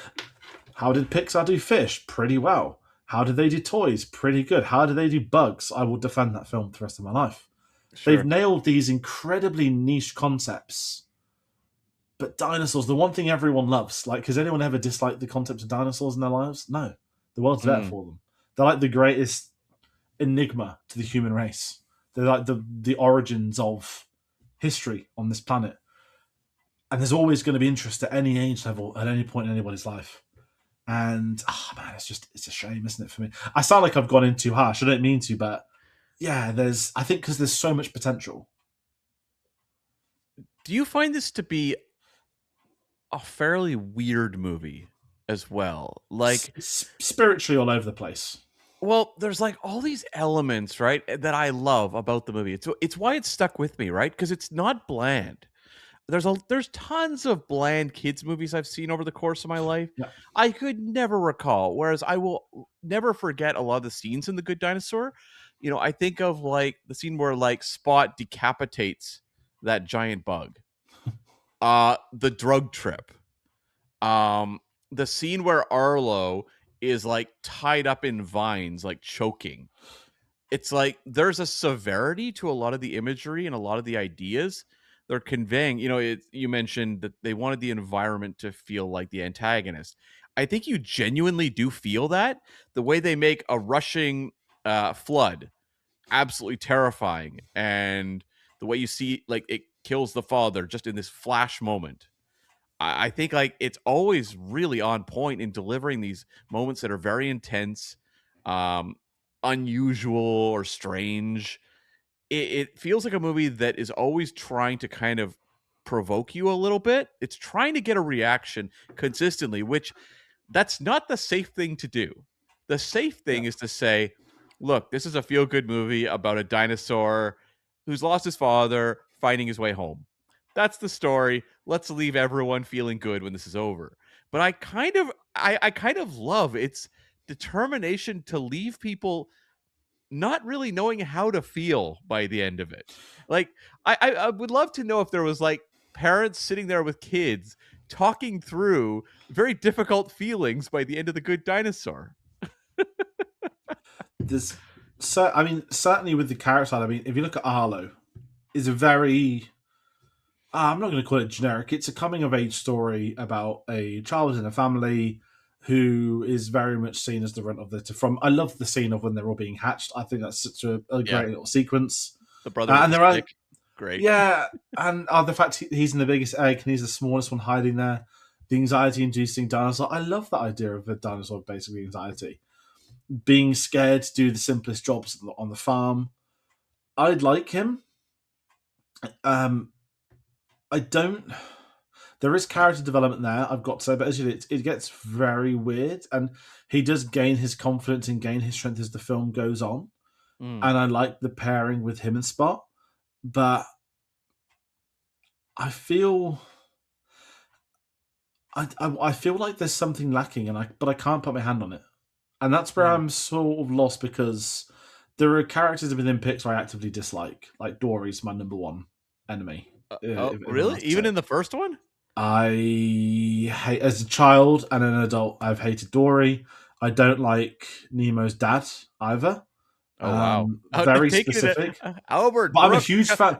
How did Pixar do fish? Pretty well. How did they do toys? Pretty good. How did they do bugs? I will defend that film for the rest of my life. Sure. They've nailed these incredibly niche concepts, But dinosaurs, the one thing everyone loves, like, has anyone ever disliked the concept of dinosaurs in their lives? No, the world's better for them. They're like the greatest enigma to the human race. They're like the origins of history on this planet, and there's always going to be interest at any age level at any point in anybody's life. And man, it's a shame, isn't it, for me? I sound like I've gone in too harsh. I don't mean to, but yeah, I think because there's so much potential. Do you find this to be a fairly weird movie as well? Like spiritually all over the place. Well, there's like all these elements, right, that I love about the movie. It's why it's stuck with me, right? Because it's not bland. There's tons of bland kids movies I've seen over the course of my life. Yeah. I could never recall. Whereas I will never forget a lot of the scenes in The Good Dinosaur. You know, I think of like the scene where like Spot decapitates that giant bug. The drug trip. The scene where Arlo is like tied up in vines, like choking. It's like there's a severity to a lot of the imagery and a lot of the ideas they're conveying. You know, you mentioned that they wanted the environment to feel like the antagonist. I think you genuinely do feel that. The way they make a rushing flood absolutely terrifying, and the way you see like it kills the father just in this flash moment. I think like it's always really on point in delivering these moments that are very intense, um, unusual or strange. It feels like a movie that is always trying to kind of provoke you a little bit. It's trying to get a reaction consistently, which that's not the safe thing to do. The safe thing is to say, look, this is a feel good movie about a dinosaur who's lost his father, finding his way home. That's the story. Let's leave everyone feeling good when this is over. But I kind of love its determination to leave people not really knowing how to feel by the end of it. Like, I would love to know if there was like parents sitting there with kids talking through very difficult feelings by the end of The Good Dinosaur. I mean, certainly with the character, I mean, if you look at Arlo, is a very I'm not going to call it generic. It's a coming of age story about a child in a family who is very much seen as the runt of the. From I love the scene of when they're all being hatched. I think that's such a great little sequence. The brother with the stick. Great. Yeah, and the fact he's in the biggest egg and he's the smallest one hiding there. The anxiety-inducing dinosaur. I love that idea of a dinosaur with basically anxiety. Being scared to do the simplest jobs on the farm. I'd like him. I don't. There is character development there, I've got to say, but as you know, it gets very weird, and he does gain his confidence and gain his strength as the film goes on. And I like the pairing with him and Spot, but I feel. I feel like there's something lacking, but I can't put my hand on it, and that's where I'm sort of lost because there are characters within Pixar I actively dislike. Like Dory's my number one enemy. Really? Even in the first one? I hate, as a child and an adult, I've hated Dory. I don't like Nemo's dad either. Oh wow! Very specific. Albert, but I'm a huge fan.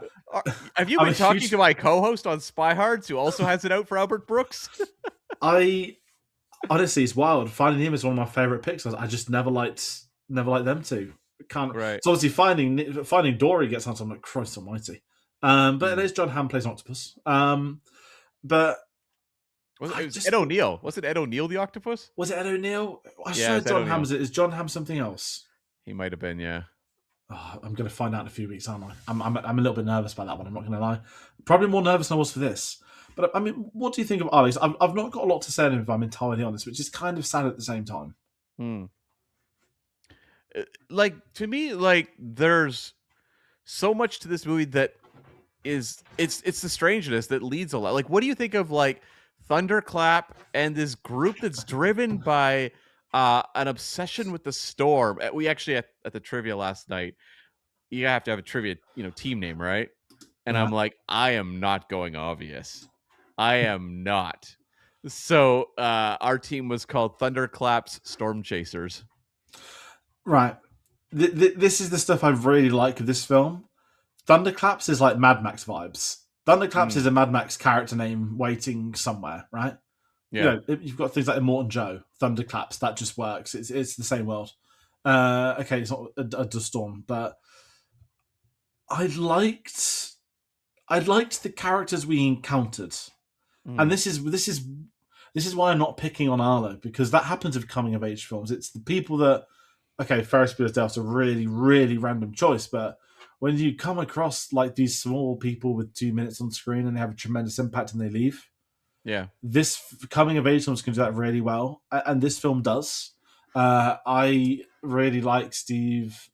Have you been talking to my co-host on SpyHards, who also has it out for Albert Brooks? I honestly, it's wild. Finding Nemo is one of my favorite Pixars. I just never liked them two. Can't. Right. So obviously, finding Dory gets on. I'm like, Christ Almighty. But there's John Hamm plays an octopus. But was it Ed O'Neill? Was it Ed O'Neill the octopus? Was it Ed O'Neill? I swear John Hamm. Is John Hamm something else? He might have been, yeah. Oh, I'm going to find out in a few weeks, aren't I? I'm a little bit nervous about that one. I'm not going to lie. Probably more nervous than I was for this. But I mean, what do you think of Alex? I've not got a lot to say on him, if I'm entirely honest, which is kind of sad at the same time. Like, to me, like, there's so much to this movie that it's the strangeness that leads a lot. Like, what do you think of like Thunderclap and this group that's driven by an obsession with the storm? We actually at the trivia last night, you have to have a trivia, team name, right? And I'm like, I am not going obvious. I am not. So our team was called Thunderclap's Storm Chasers. Right. This is the stuff I really like of this film. Thunderclaps is like Mad Max vibes. Thunderclaps is a Mad Max character name waiting somewhere, right? Yeah. You've got things like Immortan Joe, Thunderclaps, that just works. It's the same world. Okay, it's not a dust storm, but I liked the characters we encountered, and this is why I'm not picking on Arlo, because that happens with coming of age films. It's the people that, okay, Ferris Bueller's Day Off's a really, really random choice, but when you come across like these small people with 2 minutes on screen and they have a tremendous impact and they leave, Yeah. this coming of age films can do that really well, and this film does. I really like Steve.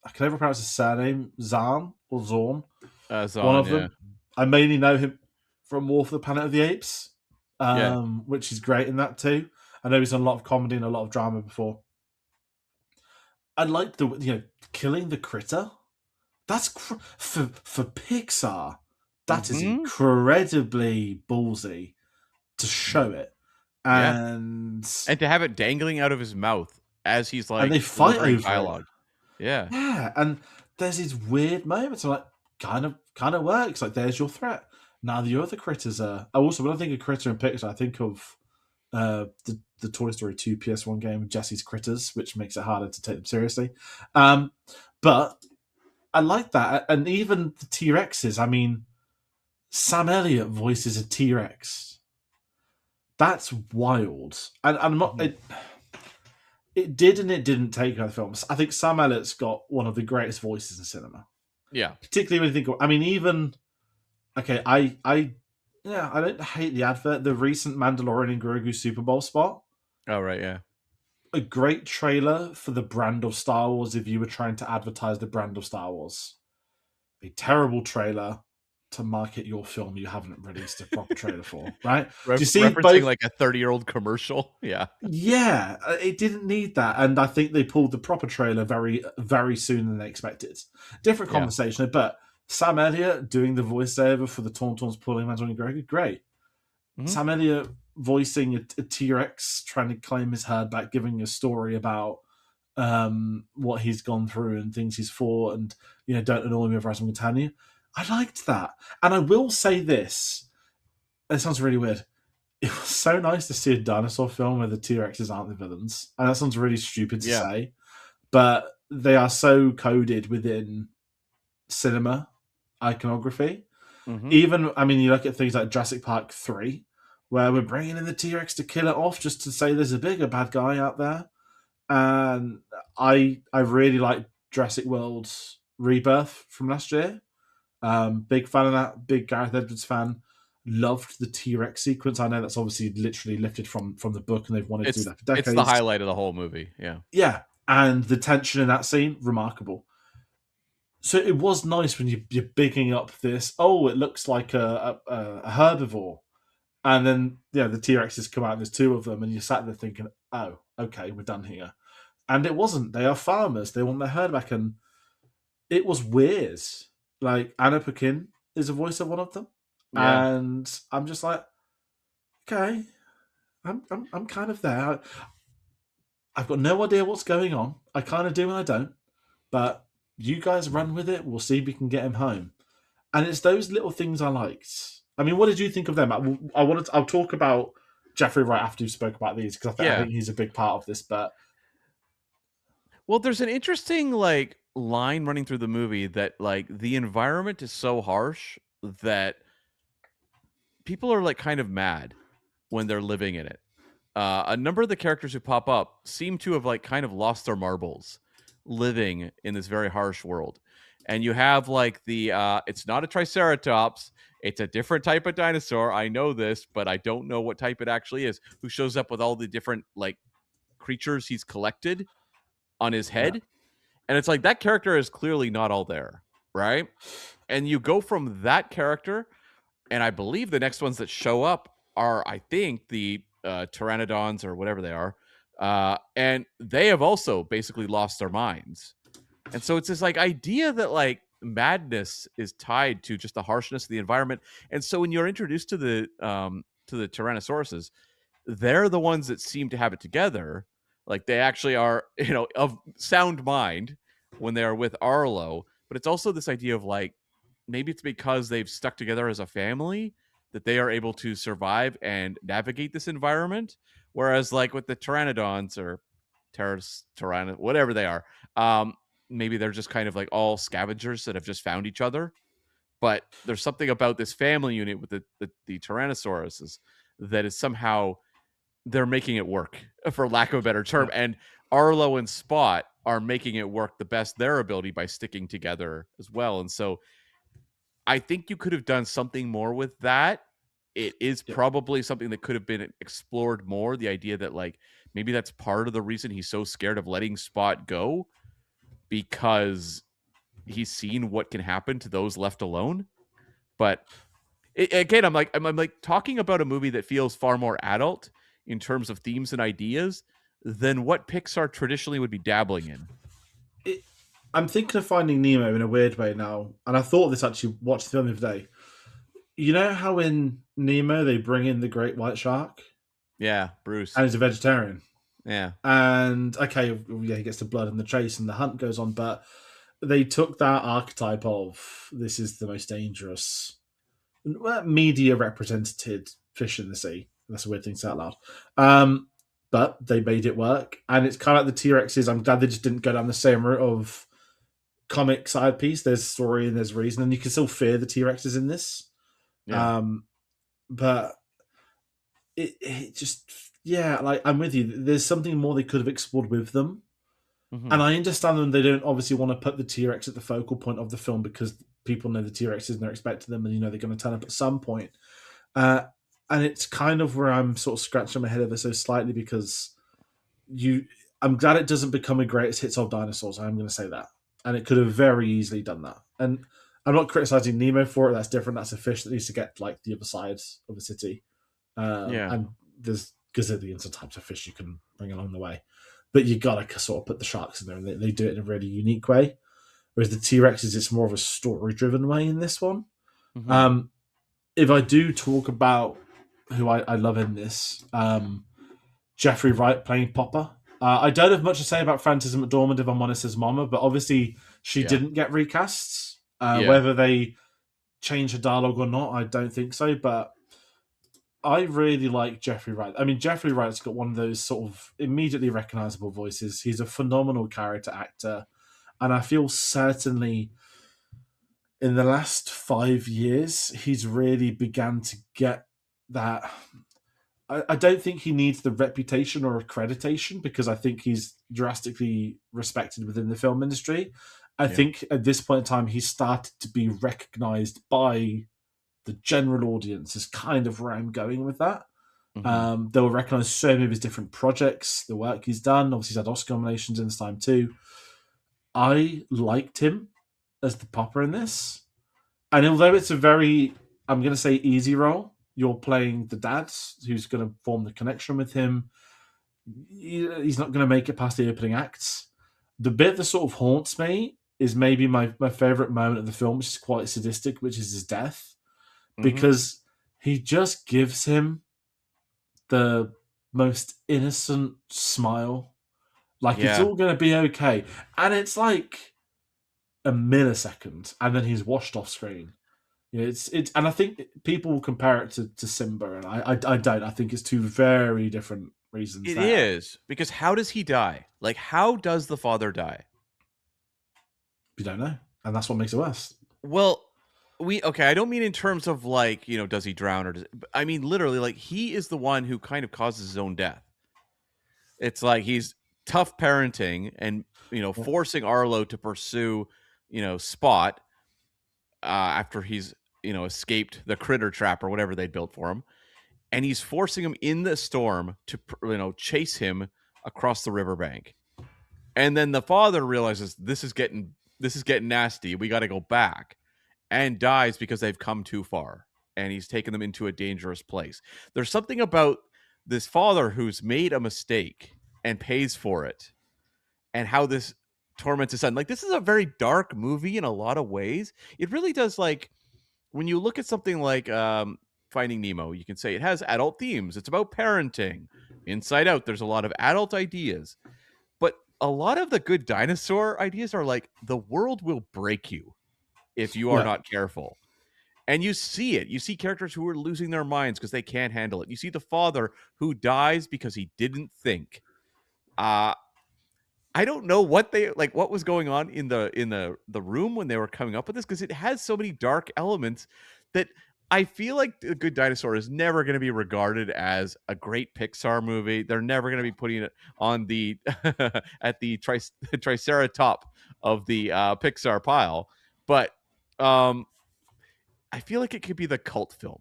I can never pronounce his surname, Zahn or Zorn. One Sohn, of yeah. them. I mainly know him from War for the Planet of the Apes, Yeah. which is great in that too. I know he's done a lot of comedy and a lot of drama before. I like the killing the critter. That's for Pixar. That is incredibly ballsy to show it, Yeah. and And to have it dangling out of his mouth as he's and like they fight delivering over dialogue. it. Yeah. Yeah, and there's these weird moments. I'm like, kind of works. Like, there's your threat. Now the other critters are. Also, when I think of critter in Pixar, I think of the Toy Story 2 PS1 game, Jesse's Critters, which makes it harder to take them seriously. But I like that, and even the T Rexes. I mean, Sam Elliott voices a T Rex. That's wild, and I'm not. It did and it didn't take her films. I think Sam Elliott's got one of the greatest voices in cinema. Yeah. Particularly when you think of, I mean, even, okay, I don't hate the advert. The recent Mandalorian and Grogu Super Bowl spot. Oh, right, yeah. A great trailer for the brand of Star Wars if you were trying to advertise the brand of Star Wars. A terrible trailer to market your film you haven't released a proper trailer for, right? Do you see referencing both? like a 30-year-old commercial? Yeah. Yeah, it didn't need that, and I think they pulled the proper trailer very, very soon than they expected. Different conversation, but Sam Elliott doing the voiceover for the Tauntauns pulling Mandalorian Grogu, great. Sam Elliott voicing a T-Rex trying to claim his herd back, giving a story about what he's gone through and things he's fought, and don't annoy me otherwise I'm going to tell you. I liked that, and I will say this. It sounds really weird. It was so nice to see a dinosaur film where the T-Rexes aren't the villains. And that sounds really stupid to say, but they are so coded within cinema iconography. Even, I mean, you look at things like Jurassic Park 3, where we're bringing in the T-Rex to kill it off just to say there's a bigger bad guy out there. And I really like Jurassic World's Rebirth from last year. Big fan of that. Big Gareth Edwards fan. Loved the T-Rex sequence. I know that's obviously literally lifted from the book, and they've wanted to do that for decades. It's the highlight of the whole movie. Yeah. Yeah, and the tension in that scene, remarkable. So it was nice when you're bigging up this. Oh, it looks like a herbivore, and then the T-Rexes come out. And there's two of them, and you're sat there thinking, oh, okay, we're done here. And it wasn't. They are farmers. They want their herd back, and it was weird. Like, Anna Paquin is a voice of one of them. Yeah. And I'm just like, okay, I'm kind of there. I've got no idea what's going on. I kind of do and I don't. But you guys run with it. We'll see if we can get him home. And it's those little things I liked. I mean, what did you think of them? I'll talk about Jeffrey Wright after you spoke about these, because I think he's a big part of this. But well, there's an interesting line running through the movie that the environment is so harsh that people are kind of mad when they're living in it. A number of the characters who pop up seem to have kind of lost their marbles living in this very harsh world. And you have the it's not a triceratops, it's a different type of dinosaur. I know this, but I don't know what type it actually is, who shows up with all the different creatures he's collected on his head. And it's that character is clearly not all there, right? And you go from that character, and I believe the next ones that show up are, I think, the pteranodons or whatever they are. And they have also basically lost their minds. And so it's this idea that madness is tied to just the harshness of the environment. And so when you're introduced to the Tyrannosauruses, they're the ones that seem to have it together. They actually are, of sound mind when they are with Arlo. But it's also this idea of maybe it's because they've stuck together as a family that they are able to survive and navigate this environment. Whereas, like with the pteranodons or whatever they are, um, maybe they're just kind of like all scavengers that have just found each other. But there's something about this family unit with the Tyrannosauruses that is somehow they're making it work, for lack of a better term. Yeah. And Arlo and Spot are making it work the best their ability by sticking together as well. And so I think you could have done something more with that. It is Yeah. probably something that could have been explored more. The idea that like maybe that's part of the reason he's so scared of letting Spot go, because he's seen what can happen to those left alone. But again, I'm like talking about a movie that feels far more adult in terms of themes and ideas than what Pixar traditionally would be dabbling in. I'm thinking of Finding Nemo in a weird way now, and I thought of this actually watched the film the other day. You know how in Nemo they bring in the great white shark, Yeah, Bruce. and he's a vegetarian, Yeah. and okay, yeah, he gets the blood and the chase, and the hunt goes on, but they took that archetype of this is the most dangerous media represented fish in the sea. That's a weird thing to say out loud. But they made it work, and it's kind of like the T Rexes. I'm glad they just didn't go down the same route of comic side piece. There's story and there's reason, and you can still fear the T Rexes in this. Yeah. But it just, yeah, like I'm with you. There's something more they could have explored with them. Mm-hmm. And I understand them. They don't obviously want to put the T Rex at the focal point of the film because people know the T Rexes and they're expecting them, and they're going to turn up at some point. And it's kind of where I'm sort of scratching my head ever so slightly because I'm glad it doesn't become a greatest hits of dinosaurs. I'm going to say that, and it could have very easily done that. And I'm not criticizing Nemo for it. That's different. That's a fish that needs to get like the other side of the city. Yeah. And there's gazillions of types of fish you can bring along the way, but you gotta sort of put the sharks in there, and they do it in a really unique way. Whereas the T Rexes, it's more of a story-driven way in this one. Mm-hmm. If I do talk about who I love in this, Jeffrey Wright playing Popper. I don't have much to say about Frances McDormand, if I'm honest, as Mama, but obviously she didn't get recasts. Whether they change her dialogue or not, I don't think so. But I really like Jeffrey Wright. I mean, Jeffrey Wright's got one of those sort of immediately recognizable voices. He's a phenomenal character actor. And I feel certainly in the last 5 years, he's really began to get that. I don't think he needs the reputation or accreditation because I think he's drastically respected within the film industry. I think at this point in time, he's started to be recognized by the general audience, is kind of where I'm going with that. Mm-hmm. They will recognize so many of his different projects, the work he's done. Obviously, he's had Oscar nominations in this time too. I liked him as the Popper in this. And although it's a very, I'm going to say, easy role, you're playing the dad who's going to form the connection with him. He's not going to make it past the opening acts. The bit that sort of haunts me is maybe my favorite moment of the film, which is quite sadistic, which is his death. Because he just gives him the most innocent smile. Like, it's all going to be okay. And it's like a millisecond, and then he's washed off screen. It's and I think people will compare it to Simba, and I don't. I think it's two very different reasons. It is, because how does he die? Like, how does the father die? You don't know, and that's what makes it worse. Well, I don't mean in terms of like, does he drown, or I mean literally, like, he is the one who kind of causes his own death. It's like he's tough parenting and forcing Arlo to pursue Spot after he's escaped the critter trap or whatever they built for him, and he's forcing him in the storm to chase him across the riverbank. And then the father realizes this is getting nasty. We got to go back, and dies because they've come too far, and he's taken them into a dangerous place. There's something about this father who's made a mistake and pays for it, and how this torments his son. Like, this is a very dark movie in a lot of ways. It really does. Like, when you look at something like Finding Nemo, you can say it has adult themes. It's about parenting. Inside Out, there's a lot of adult ideas. But a lot of the Good Dinosaur ideas are like, the world will break you. if you are Yeah. not careful. And you see it. You see characters who are losing their minds because they can't handle it. You see the father who dies because he didn't think. Uh I don't know what they like what was going on in the room when they were coming up with this, because it has so many dark elements that I feel like The Good Dinosaur is never going to be regarded as a great Pixar movie. They're never going to be putting it on the at the triceratop of the Pixar pile. But um I feel like it could be the cult film,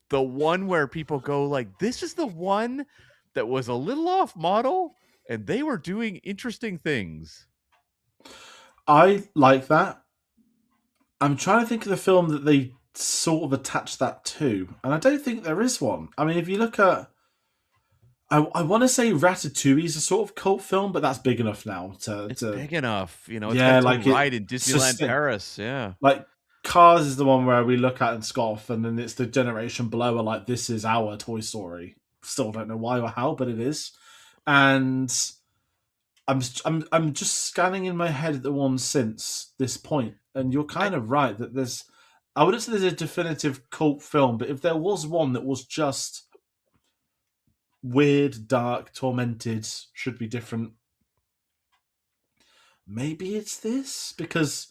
the one where people go like, this is the one that was a little off model and they were doing interesting things. I like that. I'm trying to think of the film that they sort of attach that to, and I don't think there is one. I mean, if you look at, I want to say Ratatouille is a sort of cult film, but that's big enough now It's to big enough, it's got yeah, its own like it ride in Disneyland sustain. Paris. Yeah. Like Cars is the one where we look at and scoff, and then it's the generation below are like, this is our Toy Story. Still don't know why or how, but it is. And I'm just scanning in my head at the ones since this point, and you're I kind of right that there's. I wouldn't say there's a definitive cult film, but if there was one that was just weird, dark, tormented, should be different, maybe it's this, because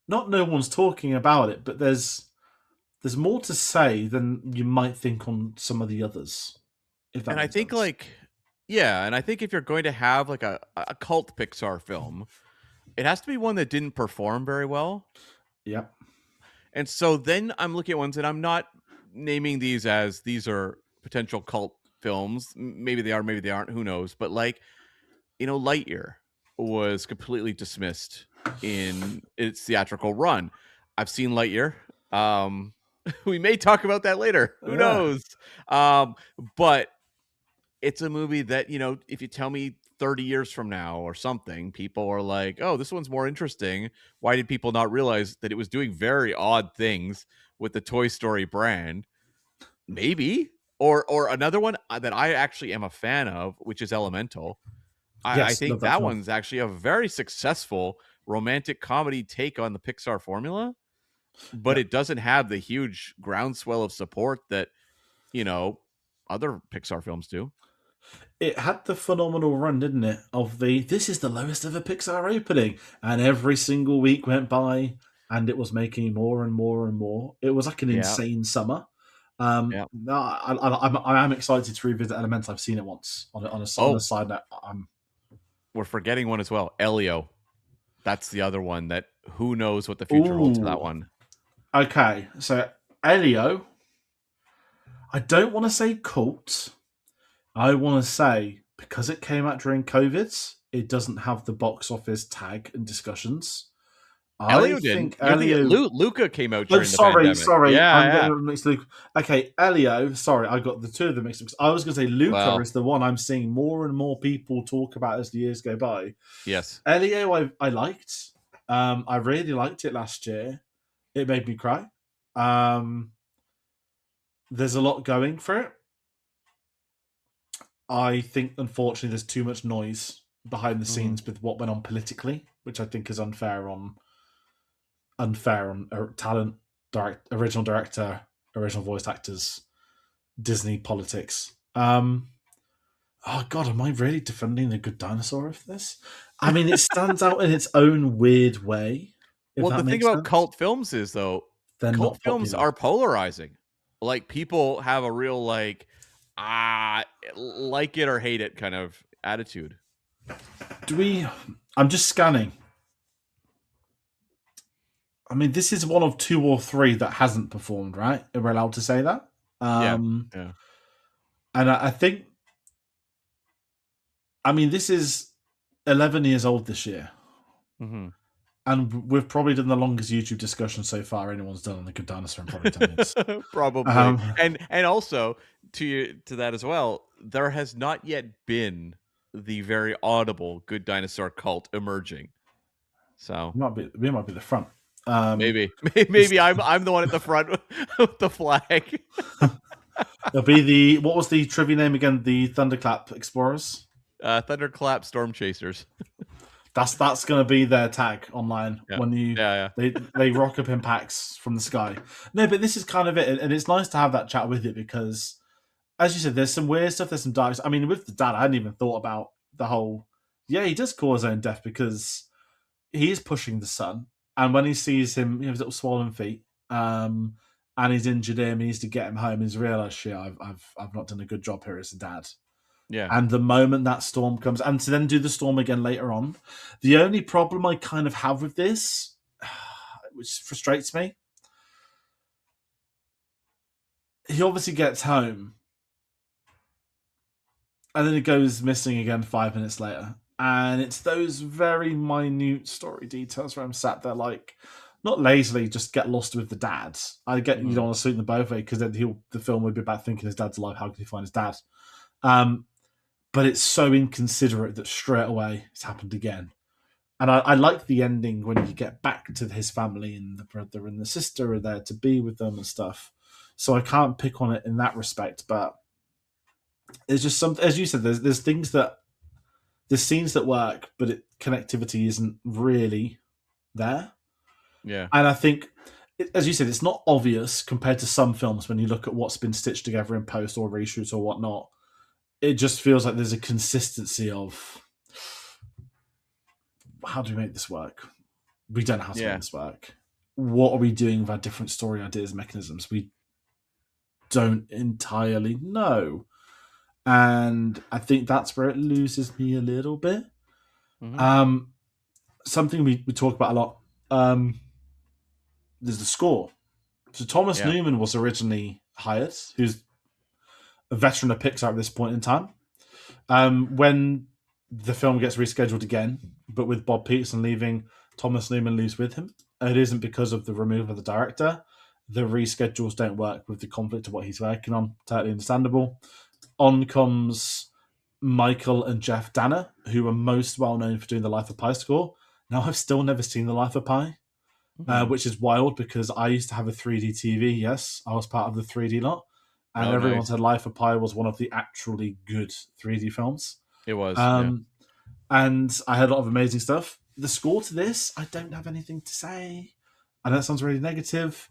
not no one's talking about it, but there's more to say than you might think on some of the others, if that and I makes think sense. like yeah, and I think if you're going to have like a cult Pixar film, it has to be one that didn't perform very well. Yep. And so then I'm looking at ones, and I'm not naming these as these are potential cult films. Maybe they are, maybe they aren't, who knows. But like, Lightyear was completely dismissed in its theatrical run. I've seen Lightyear. We may talk about that later. Who Yeah. knows? Um, but it's a movie that, if you tell me 30 years from now or something, people are like, oh, this one's more interesting. Why did people not realize that it was doing very odd things with the Toy Story brand? Maybe. Or another one that I actually am a fan of, which is Elemental. I Yes, love think that that film. one's actually a very successful romantic comedy take on the Pixar formula, but Yep. it doesn't have the huge groundswell of support that, other Pixar films do. It had the phenomenal run, didn't it? Of this is the lowest ever Pixar opening, and every single week went by, and it was making more and more and more. It was like an Yeah. insane summer. Yeah. No, I am excited to revisit Elements. I've seen it once. On a Oh, side note, we're forgetting one as well. Elio. That's the other one that who knows what the future holds for that ooh, one. okay. So Elio, I don't want to say cult. I want to say because it came out during COVID, it doesn't have the box office tag and discussions. I Elio didn't. think You're thinking Elio. Luca came out Oh, during the sorry, pandemic. sorry. Yeah, I'm yeah. getting them mixed. Luke. Okay, Elio. Sorry, I got the two of them mixed up. I was going to say Luca Well, is the one I'm seeing more and more people talk about as the years go by. yes. Elio, I liked. I really liked it last year. It made me cry. Um, there's a lot going for it. I think, unfortunately, there's too much noise behind the Mhm. scenes with what went on politically, which I think is unfair on talent, original director, original voice actors, Disney politics. Oh God, am I really defending the Good Dinosaur of this? I mean, it stands out in its own weird way, if Well, the that thing makes about sense. cult films is though, They're cult not films popular. are polarizing. Like people have a real like like it or hate it kind of attitude. Do we? I'm just scanning. I mean, this is one of two or three that hasn't performed, right? Are we allowed to say that? Yeah. Um, Yeah. and I think, I mean, this is 11 years old this year. Mm-hmm. And we've probably done the longest YouTube discussion so far anyone's done on the Good Dinosaur in probably 10 years. Probably. Um, And also to that as well, there has not yet been the very audible Good Dinosaur cult emerging. So we might be the front. Um, maybe this, maybe I'm the one at the front with the flag. it'll be what was the trivia name again? The Thunderclap Explorers? Thunderclap Storm Chasers. That's going to be their tag online Yeah. when Yeah. they rock up in packs from the sky. No, but this is kind of it, and it's nice to have that chat with it because, as you said, there's some weird stuff. There's some dark. I mean, with the dad, I hadn't even thought about the whole. Yeah, he does cause his own death because he is pushing the son, and when he sees him, his little swollen feet, and he's injured him, he needs to get him home. He's realised, shit, I've not done a good job here as a dad. Yeah. And the moment that storm comes, and to then do the storm again later on, the only problem I kind of have with this, which frustrates me, he obviously gets home, and then it goes missing again 5 minutes later. And it's those very minute story details where I'm sat there like, not lazily, just get lost with the dad. I get you don't want to sweeten the both way because then the film would be about thinking his dad's alive. How can he find his dad? But it's so inconsiderate that straight away it's happened again. And I like the ending when you get back to his family and the brother and the sister are there to be with them and stuff. So I can't pick on it in that respect, but it's just some, as you said, there's things that there's scenes that work, but connectivity isn't really there. Yeah. And I think, as you said, it's not obvious compared to some films when you look at what's been stitched together in post or reshoots or whatnot. It just feels like there's a consistency of how do we make this work? We don't know how to make this work. What are we doing with our different story ideas, mechanisms? We don't entirely know. And I think that's where it loses me a little bit. Something we talk about a lot. There's the score. So Thomas Newman was originally hired, who's a veteran of Pixar at this point in time. When the film gets rescheduled again, but with Bob Peterson leaving, Thomas Newman leaves with him. It isn't because of the removal of the director. The reschedules don't work with the conflict of what he's working on. Totally understandable. On comes Michael and Jeff Danner, who are most well known for doing the Life of Pi score. Now, I've still never seen the Life of Pi, which is wild because I used to have a 3D TV. Yes, I was part of the 3D lot. And everyone said Life of Pi was one of the actually good 3D films. It was. And I heard a lot of amazing stuff. The score to this, I don't have anything to say. I know that sounds really negative.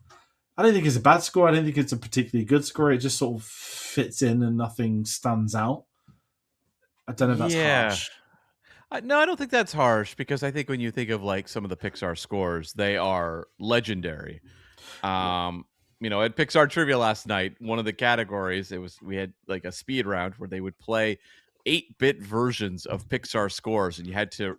I don't think it's a bad score. I don't think it's a particularly good score. It just sort of fits in and nothing stands out. I don't know if that's harsh. No, I don't think that's harsh because I think when you think of like some of the Pixar scores, they are legendary. At Pixar Trivia last night, one of the categories, we had like a speed round where they would play 8-bit versions of Pixar scores and you had to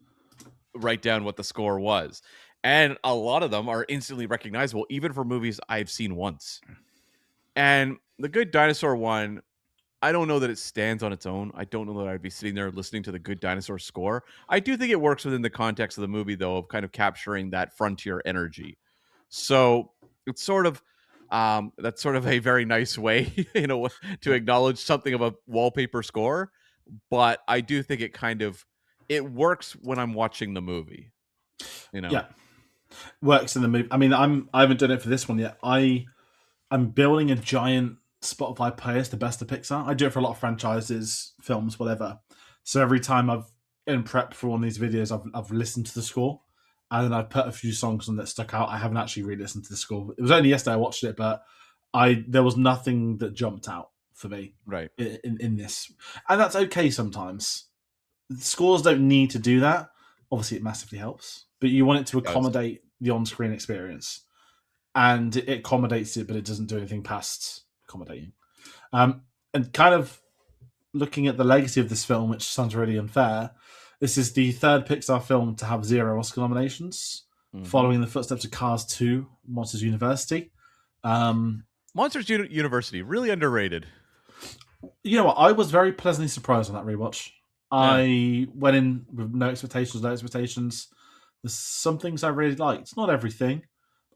write down what the score was. And a lot of them are instantly recognizable, even for movies I've seen once. And the Good Dinosaur one, I don't know that it stands on its own. I don't know that I'd be sitting there listening to the Good Dinosaur score. I do think it works within the context of the movie, though, of kind of capturing that frontier energy. So it's sort of that's sort of a very nice way, to acknowledge something of a wallpaper score. But I do think it works when I'm watching the movie. Yeah, works in the movie. I mean, I haven't done it for this one yet. I'm building a giant Spotify playlist, the best of Pixar. I do it for a lot of franchises, films, whatever. So every time I've in prep for one of these videos, I've listened to the score, and then I've put a few songs on that stuck out. I haven't actually re-listened to the score. It was only yesterday I watched it, but there was nothing that jumped out for me right in this, and that's okay sometimes. Scores don't need to do that. Obviously, it massively helps, but you want it to accommodate the on-screen experience, and it accommodates it, but it doesn't do anything past accommodating. And kind of looking at the legacy of this film, which sounds really unfair, this is the third Pixar film to have 0 Oscar nominations, following the footsteps of Cars 2, Monsters University. Monsters University, really underrated. You know what? I was very pleasantly surprised on that rewatch. I went in with no expectations. There's some things I really liked. Not everything.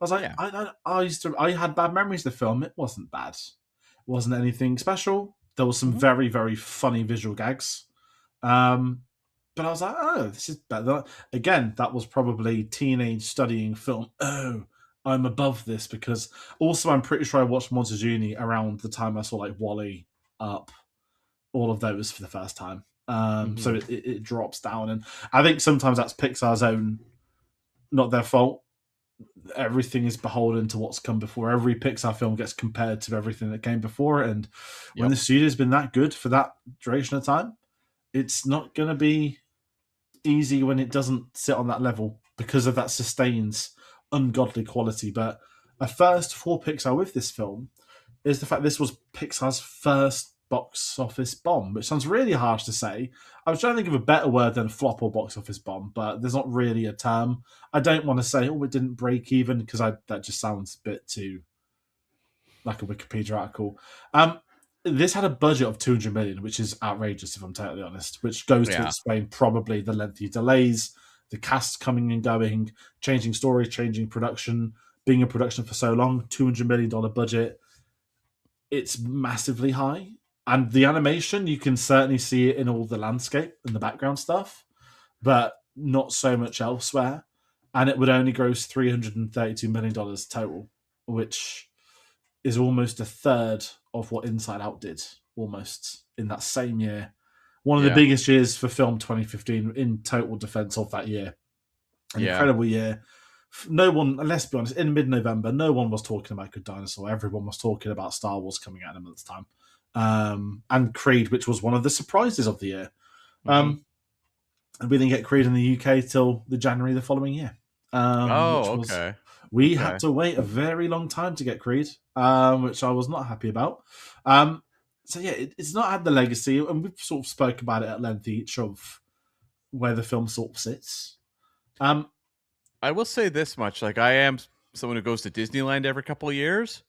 I was like, I had bad memories of the film. It wasn't bad. It wasn't anything special. There was some very, very funny visual gags. But I was like, oh, this is better. Again, that was probably teenage studying film. Oh, I'm above this because also I'm pretty sure I watched Monsters Uni around the time I saw like Wall-E, Up, all of those for the first time. So it drops down, and I think sometimes that's Pixar's own, not their fault. Everything is beholden to what's come before. Every Pixar film gets compared to everything that came before it, and when Yep. the studio's been that good for that duration of time, it's not going to be easy when it doesn't sit on that level because of that sustained ungodly quality. But a first for Pixar with this film is the fact this was Pixar's first box office bomb, which sounds really harsh to say. I was trying to think of a better word than flop or box office bomb, but there's not really a term. I don't want to say, oh, it didn't break even, because that just sounds a bit too like a Wikipedia article. This had a budget of 200 million, which is outrageous if I'm totally honest, which goes to Yeah. explain probably the lengthy delays, the cast coming and going, changing story, changing production, being in production for so long, $200 million budget. It's massively high. And the animation, you can certainly see it in all the landscape and the background stuff, but not so much elsewhere. And it would only gross $332 million total, which is almost a third of what Inside Out did, almost in that same year. One of the Yeah. biggest years for film 2015 in total defense of that year. An incredible year. No one, let's be honest, in mid-November, no one was talking about Good Dinosaur. Everyone was talking about Star Wars coming out in a month's time. And Creed, which was one of the surprises of the year. And we didn't get Creed in the UK till the January the following year. Which was Okay. we had to wait a very long time to get Creed, which I was not happy about. So yeah, it's not had the legacy, and we've sort of spoke about it at length each of where the film sort of sits. I will say this much: like, I am someone who goes to Disneyland every couple of years,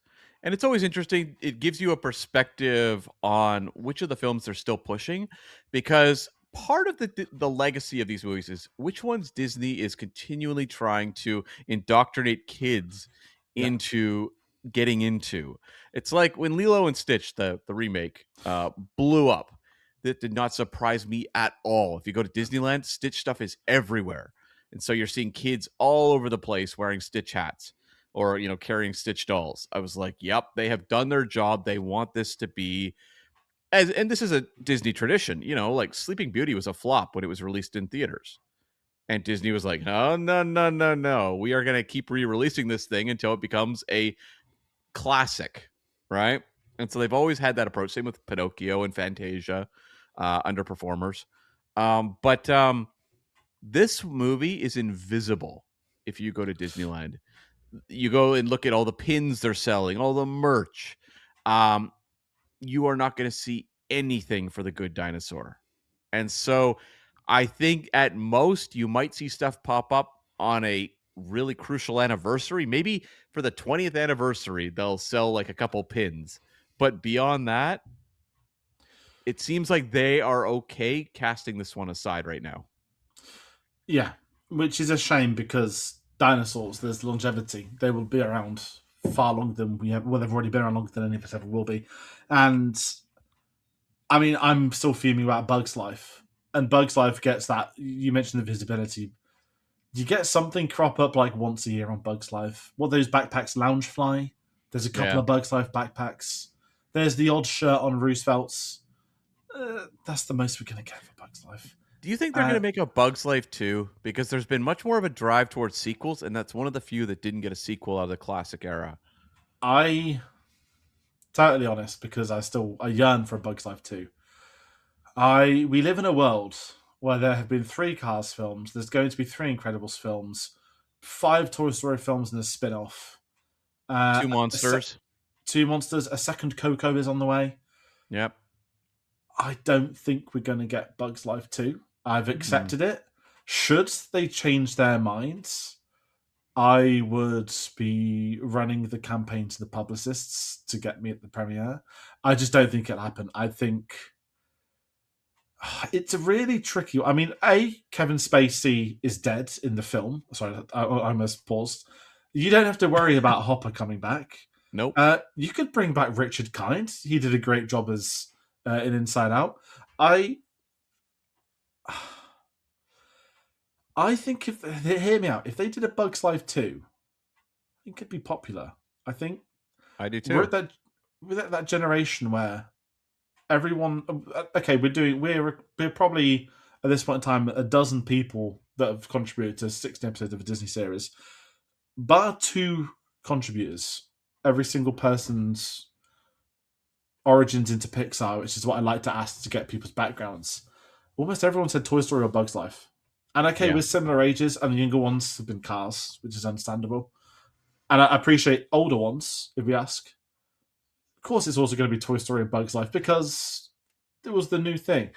and it's always interesting. It gives you a perspective on which of the films they're still pushing, because part of the legacy of these movies is which ones Disney is continually trying to indoctrinate kids Yeah, into getting into. It's like when Lilo and Stitch, the remake, blew up. That did not surprise me at all. If you go to Disneyland, Stitch stuff is everywhere. And so you're seeing kids all over the place wearing Stitch hats or, carrying Stitch dolls. I was like, yep, they have done their job. They want this to be and this is a Disney tradition, like Sleeping Beauty was a flop when it was released in theaters. And Disney was like, no, no, no, no, no. We are going to keep re-releasing this thing until it becomes a classic, right? And so they've always had that approach. Same with Pinocchio and Fantasia, underperformers. But this movie is invisible if you go to Disneyland. You go and look at all the pins they're selling, all the merch. You are not going to see anything for the Good Dinosaur. And so I think at most you might see stuff pop up on a really crucial anniversary. Maybe for the 20th anniversary, they'll sell like a couple pins. But beyond that, it seems like they are okay casting this one aside right now. yeah, which is a shame because dinosaurs, there's longevity. They will be around far longer than we have. Well, they've already been around longer than any of us ever will be. And I mean, I'm still fuming about Bug's Life. And Bug's Life gets that. You mentioned the visibility. You get something crop up like once a year on Bug's Life. What those backpacks, Loungefly? There's a couple Yeah. of Bug's Life backpacks. There's the odd shirt on Roosevelt's. That's the most we're going to get for Bug's Life. Do you think they're going to make a Bug's Life 2? Because there's been much more of a drive towards sequels, and that's one of the few that didn't get a sequel out of the classic era. I totally honest because I yearn for a Bug's Life 2. We live in a world where there have been 3 Cars films. There's going to be 3 Incredibles films, 5 Toy Story films, and a spin-off. 2 monsters. 2 monsters. A second Coco is on the way. Yep. I don't think we're going to get Bug's Life 2. I've accepted it. Should they change their minds, I would be running the campaign to the publicists to get me at the premiere. I just don't think it'll happen. I think it's a really tricky. I mean, Kevin Spacey is dead in the film. Sorry, I almost paused. You don't have to worry about Hopper coming back. Nope. You could bring back Richard Kind. He did a great job as in Inside Out. I think hear me out, if they did a Bug's Life 2, I think it'd be popular. I think I do too. we're at that generation where everyone. Okay, we're probably at this point in time a dozen people that have contributed to 16 episodes of a Disney series. Bar two contributors, every single person's origins into Pixar, which is what I like to ask to get people's backgrounds. Almost everyone said Toy Story or Bug's Life. And okay, Yeah. we're similar ages, and the younger ones have been Cars, which is understandable. And I appreciate older ones, if we ask. Of course, it's also going to be Toy Story and Bug's Life because it was the new thing.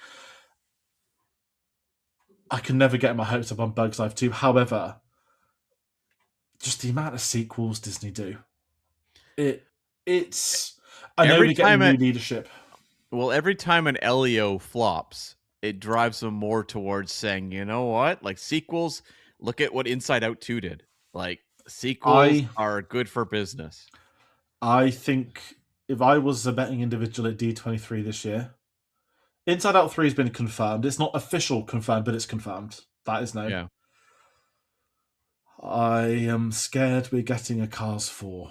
I can never get my hopes up on Bug's Life 2. However, just the amount of sequels Disney do. It's I know Every we're getting time new leadership. every time an Elio flops, it drives them more towards saying, you know what? Like sequels, look at what Inside Out 2 did. Like sequels I are good for business. I think if I was a betting individual at D23 this year, Inside Out 3 has been confirmed. It's not official confirmed, but it's confirmed. That is known. Yeah. I am scared we're getting a Cars 4.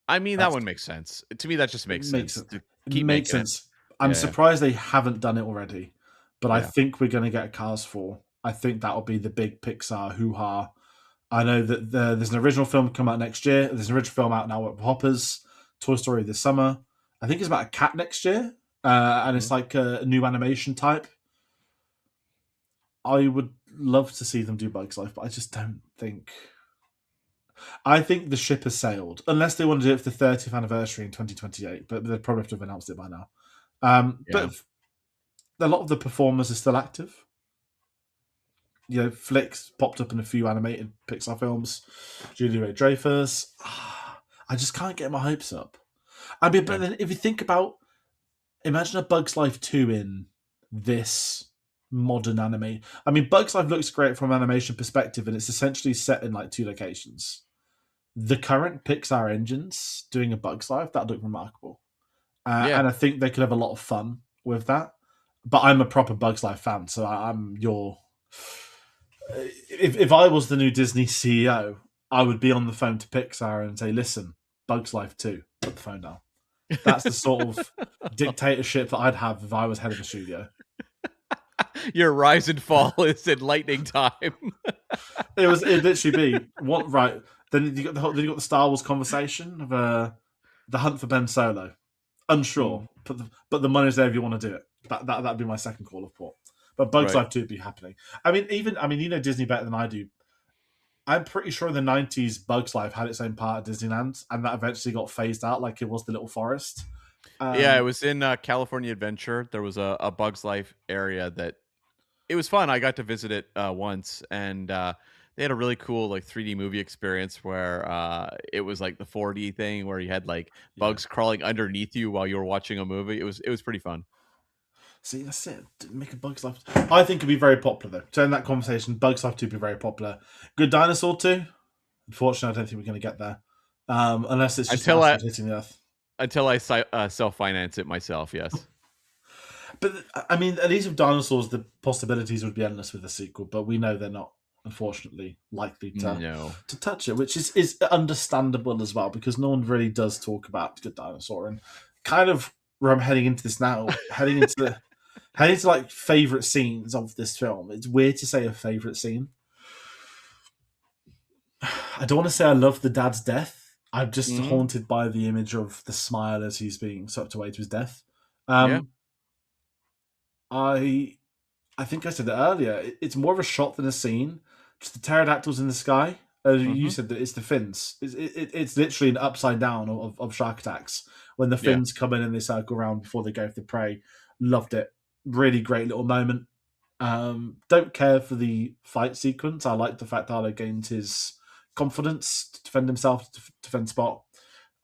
I mean, that That's one makes sense. To me, that just It makes makes sense it, to it keep makes making it. sense. I'm Yeah. surprised they haven't done it already, but I Yeah. think we're going to get a Cars 4. I think that'll be the big Pixar hoo-ha. I know that there's an original film come out next year. There's an original film out now at Hoppers. Toy Story this summer. I think it's about a cat next year, and it's Mhm. like a new animation type. I would love to see them do Bugs Life, but I just don't think. I think the ship has sailed, unless they want to do it for the 30th anniversary in 2028. But they'd probably have to have announced it by now. Yeah. But a lot of the performers are still active. You know, Flick's popped up in a few animated Pixar films. Julie Ray Dreyfus. I just can't get my hopes up. I mean, Yeah. but then if you think about, imagine a Bug's Life 2 in this modern anime. I mean, Bug's Life looks great from an animation perspective, and it's essentially set in like two locations. The current Pixar engines doing a Bug's Life, that'd look remarkable. Yeah. And I think they could have a lot of fun with that. But I'm a proper Bug's Life fan, so I'm your. If I was the new Disney CEO, I would be on the phone to Pixar and say, "Listen, Bug's Life 2, put the phone down." That's the sort of dictatorship that I'd have if I was head of a studio. Your rise and fall is in lightning time. It'd literally be what right. Then you got the Star Wars conversation of the hunt for Ben Solo. Unsure, Mm, but the money's there if you want to do it. That'd be my second call of port. But Bugs right. Life 2 would be happening. I mean, you know Disney better than I do. I'm pretty sure in the 90s, Bugs Life had its own part at Disneyland, and that eventually got phased out like it was the Little Forest. Yeah, it was in California Adventure. There was a Bugs Life area that it was fun. I got to visit it once, and they had a really cool like 3D movie experience where it was like the 4D thing where you had like Yeah. bugs crawling underneath you while you were watching a movie. It was pretty fun. See, that's it. Make a Bugs Life. I think it'd be very popular, though. So in that conversation, Bugs Life 2 would be very popular. Good Dinosaur 2? Unfortunately, I don't think we're going to get there. Unless it's just an Until I asteroid hitting the Earth. self finance it myself. Yes. But I mean, at least with dinosaurs, the possibilities would be endless with a sequel. But we know they're not, unfortunately, likely No. to touch it, which is understandable as well because no one really does talk about Good Dinosaur. And kind of where I'm heading into this now, heading into like favorite scenes of this film. It's weird to say a favorite scene. I don't want to say I love the dad's death. I'm just Mhm. haunted by the image of the smile as he's being swept away to his death. Yeah. I I think I said it earlier. It's more of a shot than a scene. Just the pterodactyls in the sky. You Mhm. said that it's the fins. It's literally an upside down of shark attacks when the Yeah. fins come in and they circle around before they go for the prey. Loved it. Really great little moment. Don't care for the fight sequence. I like the fact Arlo gained his confidence to defend himself, to defend Spot.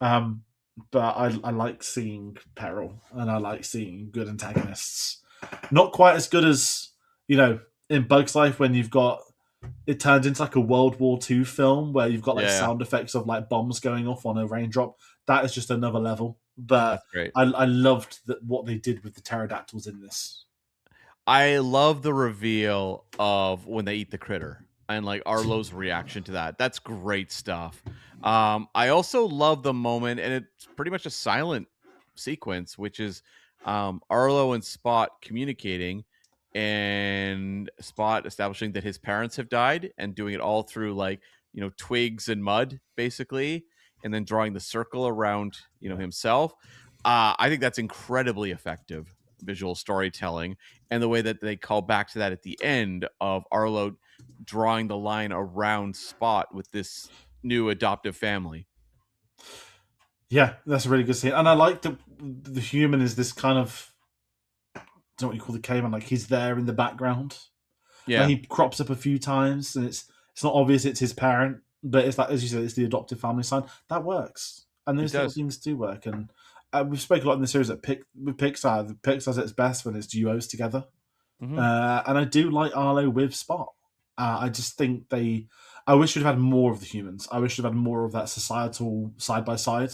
Um, but I like seeing peril and I like seeing good antagonists. Not quite as good as, in Bug's Life when you've got it turned into like a World War II film where you've got like Yeah. sound effects of like bombs going off on a raindrop. That is just another level. But That's great. I loved what they did with the pterodactyls in this. I love the reveal of when they eat the critter and like Arlo's reaction to that. That's great stuff. I also love the moment, and it's pretty much a silent sequence, which is Arlo and Spot communicating, and Spot establishing that his parents have died and doing it all through like, twigs and mud basically, and then drawing the circle around, himself. I think that's incredibly effective visual storytelling, and the way that they call back to that at the end of Arlo drawing the line around Spot with this new adoptive family. Yeah, that's a really good scene, and I like that the human is this kind of, I don't know what you call the caveman. Like he's there in the background. Like Yeah, he crops up a few times, and it's not obvious it's his parent, but it's like, as you said, it's the adoptive family sign that works, and it those little does. things do work. And we've spoken a lot in the series that with Pixar, Pixar's at its best when it's duos together. Hmm. And I do like Arlo with Spot. I just think I wish we'd have had more of the humans. I wish we'd have had more of that societal side by side,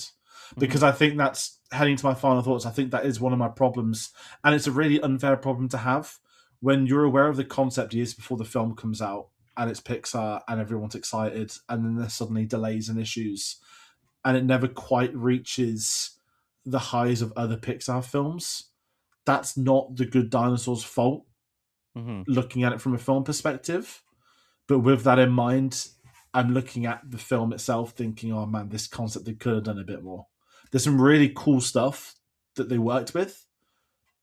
Hmm. because I think that's heading to my final thoughts. I think that is one of my problems, and it's a really unfair problem to have when you're aware of the concept years before the film comes out, and it's Pixar, and everyone's excited, and then there's suddenly delays and issues, and it never quite reaches the highs of other Pixar films. That's not the Good Dinosaur's fault, Hmm. looking at it from a film perspective. But with that in mind, I'm looking at the film itself thinking, oh man, this concept they could have done a bit more. There's some really cool stuff that they worked with,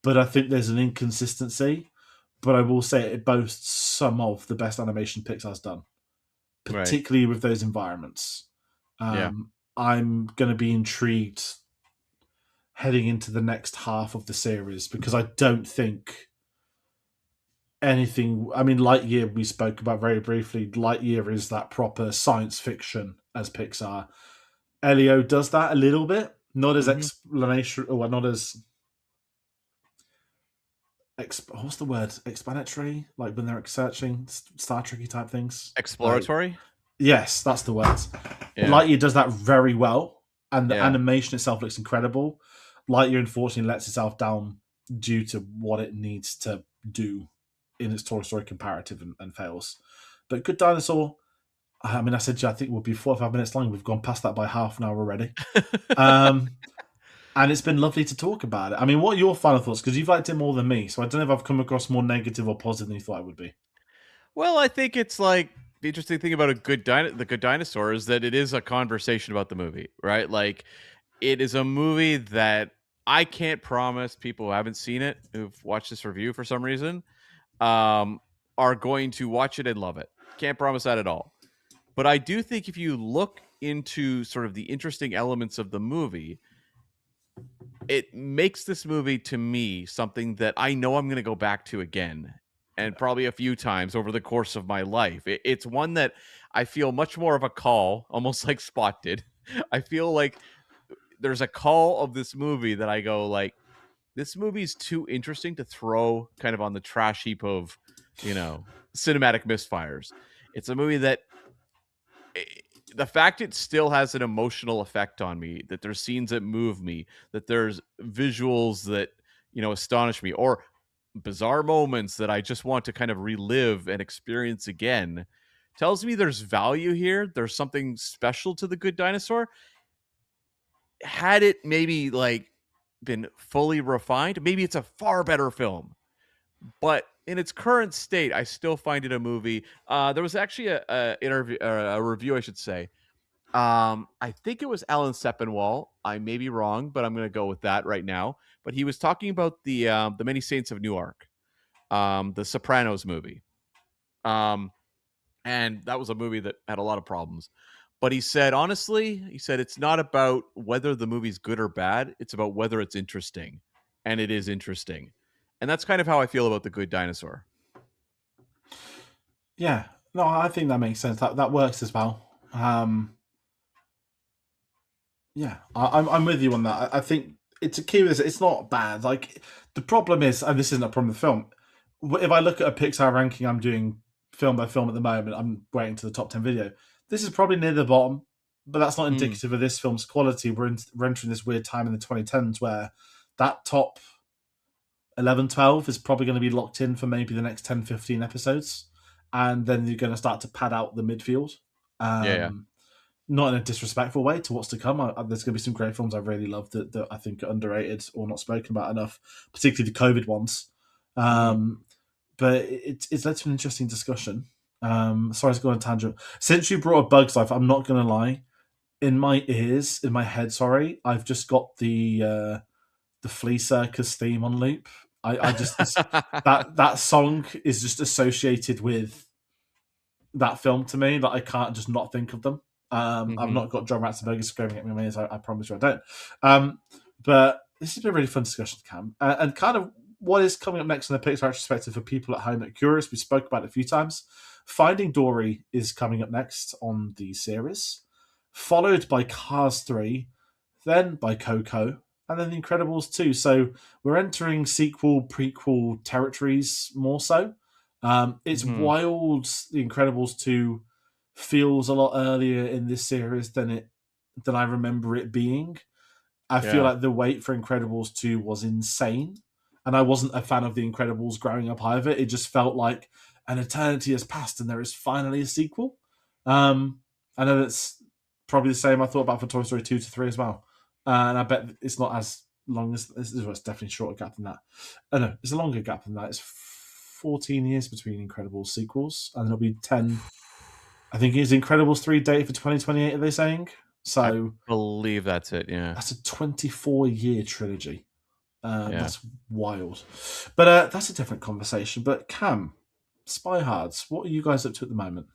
but I think there's an inconsistency. But I will say it boasts some of the best animation Pixar's done, Right. particularly with those environments. Yeah. I'm going to be intrigued heading into the next half of the series, because I don't think anything. I mean, Lightyear we spoke about very briefly. Lightyear is that proper science fiction as Pixar. Elio does that a little bit, not as Hmm. explanation, or not as what's the word? Explanatory, like when they're searching Star Trekky type things. Like, Exploratory. yes, that's the word. Yeah. Lightyear does that very well, and the Yeah. animation itself looks incredible. Lightyear unfortunately lets itself down due to what it needs to do in its Toy Story comparative, and fails. But Good Dinosaur, I mean, I said to you, I think we'll be 4 or 5 minutes long. We've gone past that by half an hour already. Um, and it's been lovely to talk about it. I mean, what are your final thoughts? Because you've liked it more than me, so I don't know if I've come across more negative or positive than you thought I would be. Well, I think it's like the interesting thing about the Good Dinosaur is that it is a conversation about the movie, right? Like it is a movie that I can't promise people who haven't seen it, who've watched this review for some reason, um, are going to watch it and love it. Can't promise that at all. But I do think if you look into sort of the interesting elements of the movie, it makes this movie to me something that I know I'm going to go back to again, and probably a few times over the course of my life. It's one that I feel much more of a call, almost like Spot did. I feel like there's a call of this movie that I go like, this movie's too interesting to throw kind of on the trash heap of, cinematic misfires. It's a movie that eh, the fact it still has an emotional effect on me, that there's scenes that move me, that there's visuals that, astonish me, or bizarre moments that I just want to kind of relive and experience again, tells me there's value here. There's something special to The Good Dinosaur. Had it maybe like been fully refined, maybe it's a far better film. But in its current state, I still find it a movie. There was actually a interview, or a review, I should say. I think it was Alan Sepinwall. I may be wrong, but I'm going to go with that right now. But he was talking about the Many Saints of Newark, the Sopranos movie, um, and that was a movie that had a lot of problems. But he said, honestly, it's not about whether the movie's good or bad. It's about whether it's interesting, and it is interesting, and that's kind of how I feel about The Good Dinosaur. Yeah, no, I think that makes sense. That works as well. Yeah, I'm with you on that. I think it's a key with this. It's not bad. Like the problem is, and this isn't a problem with the film. If I look at a Pixar ranking, I'm doing film by film at the moment. I'm waiting to the top 10 video. This is probably near the bottom, but that's not Mm, indicative of this film's quality. We're entering this weird time in the 2010s where that top 11, 12 is probably going to be locked in for maybe the next 10, 15 episodes, and then you're going to start to pad out the midfield. yeah, yeah. Um, not in a disrespectful way to what's to come. There's going to be some great films I really love that I think are underrated or not spoken about enough, particularly the COVID ones. Mm-hmm. But it's led to an interesting discussion. Sorry to go on a tangent. Since you brought up Bugs Life, I'm not going to lie. In my ears, in my head, sorry, I've just got the Flea Circus theme on loop. I just that song is just associated with that film to me that I can't just not think of them. I've Mm-hmm. not got John Ratzenberger screaming at me in my ears. I promise you I don't. But this has been a really fun discussion, Cam, and kind of what is coming up next in the Pixar retrospective for people at home that are curious. We spoke about it a few times. Finding Dory is coming up next on the series, followed by Cars 3, then by Coco, and then The Incredibles 2. So we're entering sequel, prequel territories more so. It's Mm-hmm. wild. The Incredibles 2 feels a lot earlier in this series than I remember it being. I feel Yeah. like the wait for Incredibles 2 was insane. And I wasn't a fan of The Incredibles growing up either. It just felt like an eternity has passed and there is finally a sequel. I know that's probably the same I thought about for Toy Story 2 to 3 as well. And I bet it's not as long as this is, definitely a shorter gap than that. No, it's a longer gap than that. It's 14 years between Incredibles sequels, and there'll be 10. I think it's Incredibles 3 date for 2028, are they saying? I So believe that's it. Yeah. that's a 24-year trilogy. Yeah. That's wild. But that's a different conversation. But Cam, SpyHards, what are you guys up to at the moment?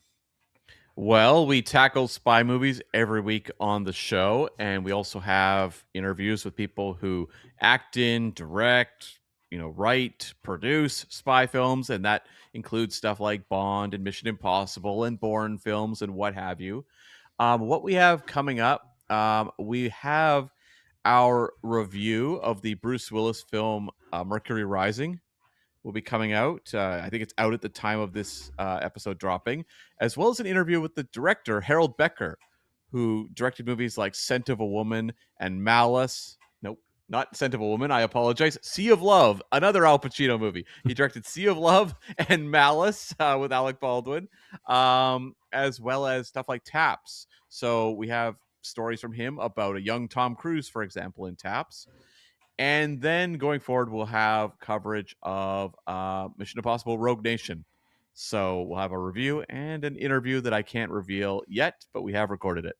Well, we tackle spy movies every week on the show, and we also have interviews with people who act in, direct, write, produce spy films, and that includes stuff like Bond and Mission Impossible and Bourne films and what have you. What we have coming up, we have our review of the Bruce Willis film Mercury Rising will be coming out. I think it's out at the time of this episode dropping, as well as an interview with the director, Harold Becker, who directed movies like Scent of a Woman and Malice. Nope, not Scent of a Woman. I apologize. Sea of Love, another Al Pacino movie. He directed Sea of Love and Malice with Alec Baldwin, as well as stuff like Taps. So we have stories from him about a young Tom Cruise, for example, in Taps. And then going forward, we'll have coverage of Mission Impossible Rogue Nation. So we'll have a review and an interview that I can't reveal yet, but we have recorded it.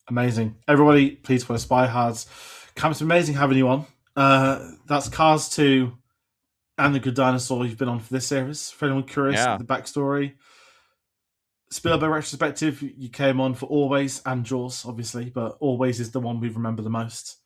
Amazing. Everybody, please follow SpyHards. Cam, it's amazing having you on. That's Cars 2 and The Good Dinosaur you've been on for this series. For anyone curious Yeah. the backstory, Spielberg retrospective, you came on for Always and Jaws, obviously, but Always is the one we remember the most.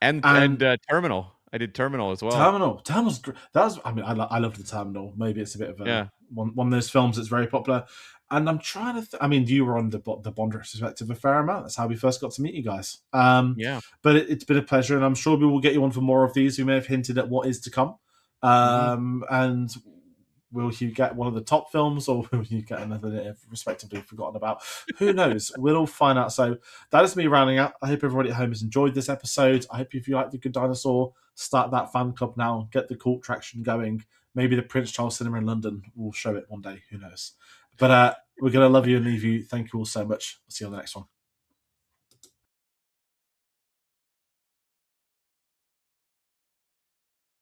And Terminal. I did Terminal as well. Terminal's great. I love the Terminal. Maybe it's a bit of Yeah. one of those films that's very popular. And I'm trying to. You were on the Bond retrospective a fair amount. That's how we first got to meet you guys. Yeah. But it's been a pleasure, and I'm sure we will get you on for more of these. We may have hinted at what is to come. And will you get one of the top films, or will you get another respectively forgotten about? Who knows? We'll all find out. So that is me rounding up. I hope everybody at home has enjoyed this episode. I hope if you like The Good Dinosaur, start that fan club now. Get the cult traction going. Maybe the Prince Charles Cinema in London will show it one day. Who knows? But we're going to love you and leave you. Thank you all so much. I'll see you on the next one.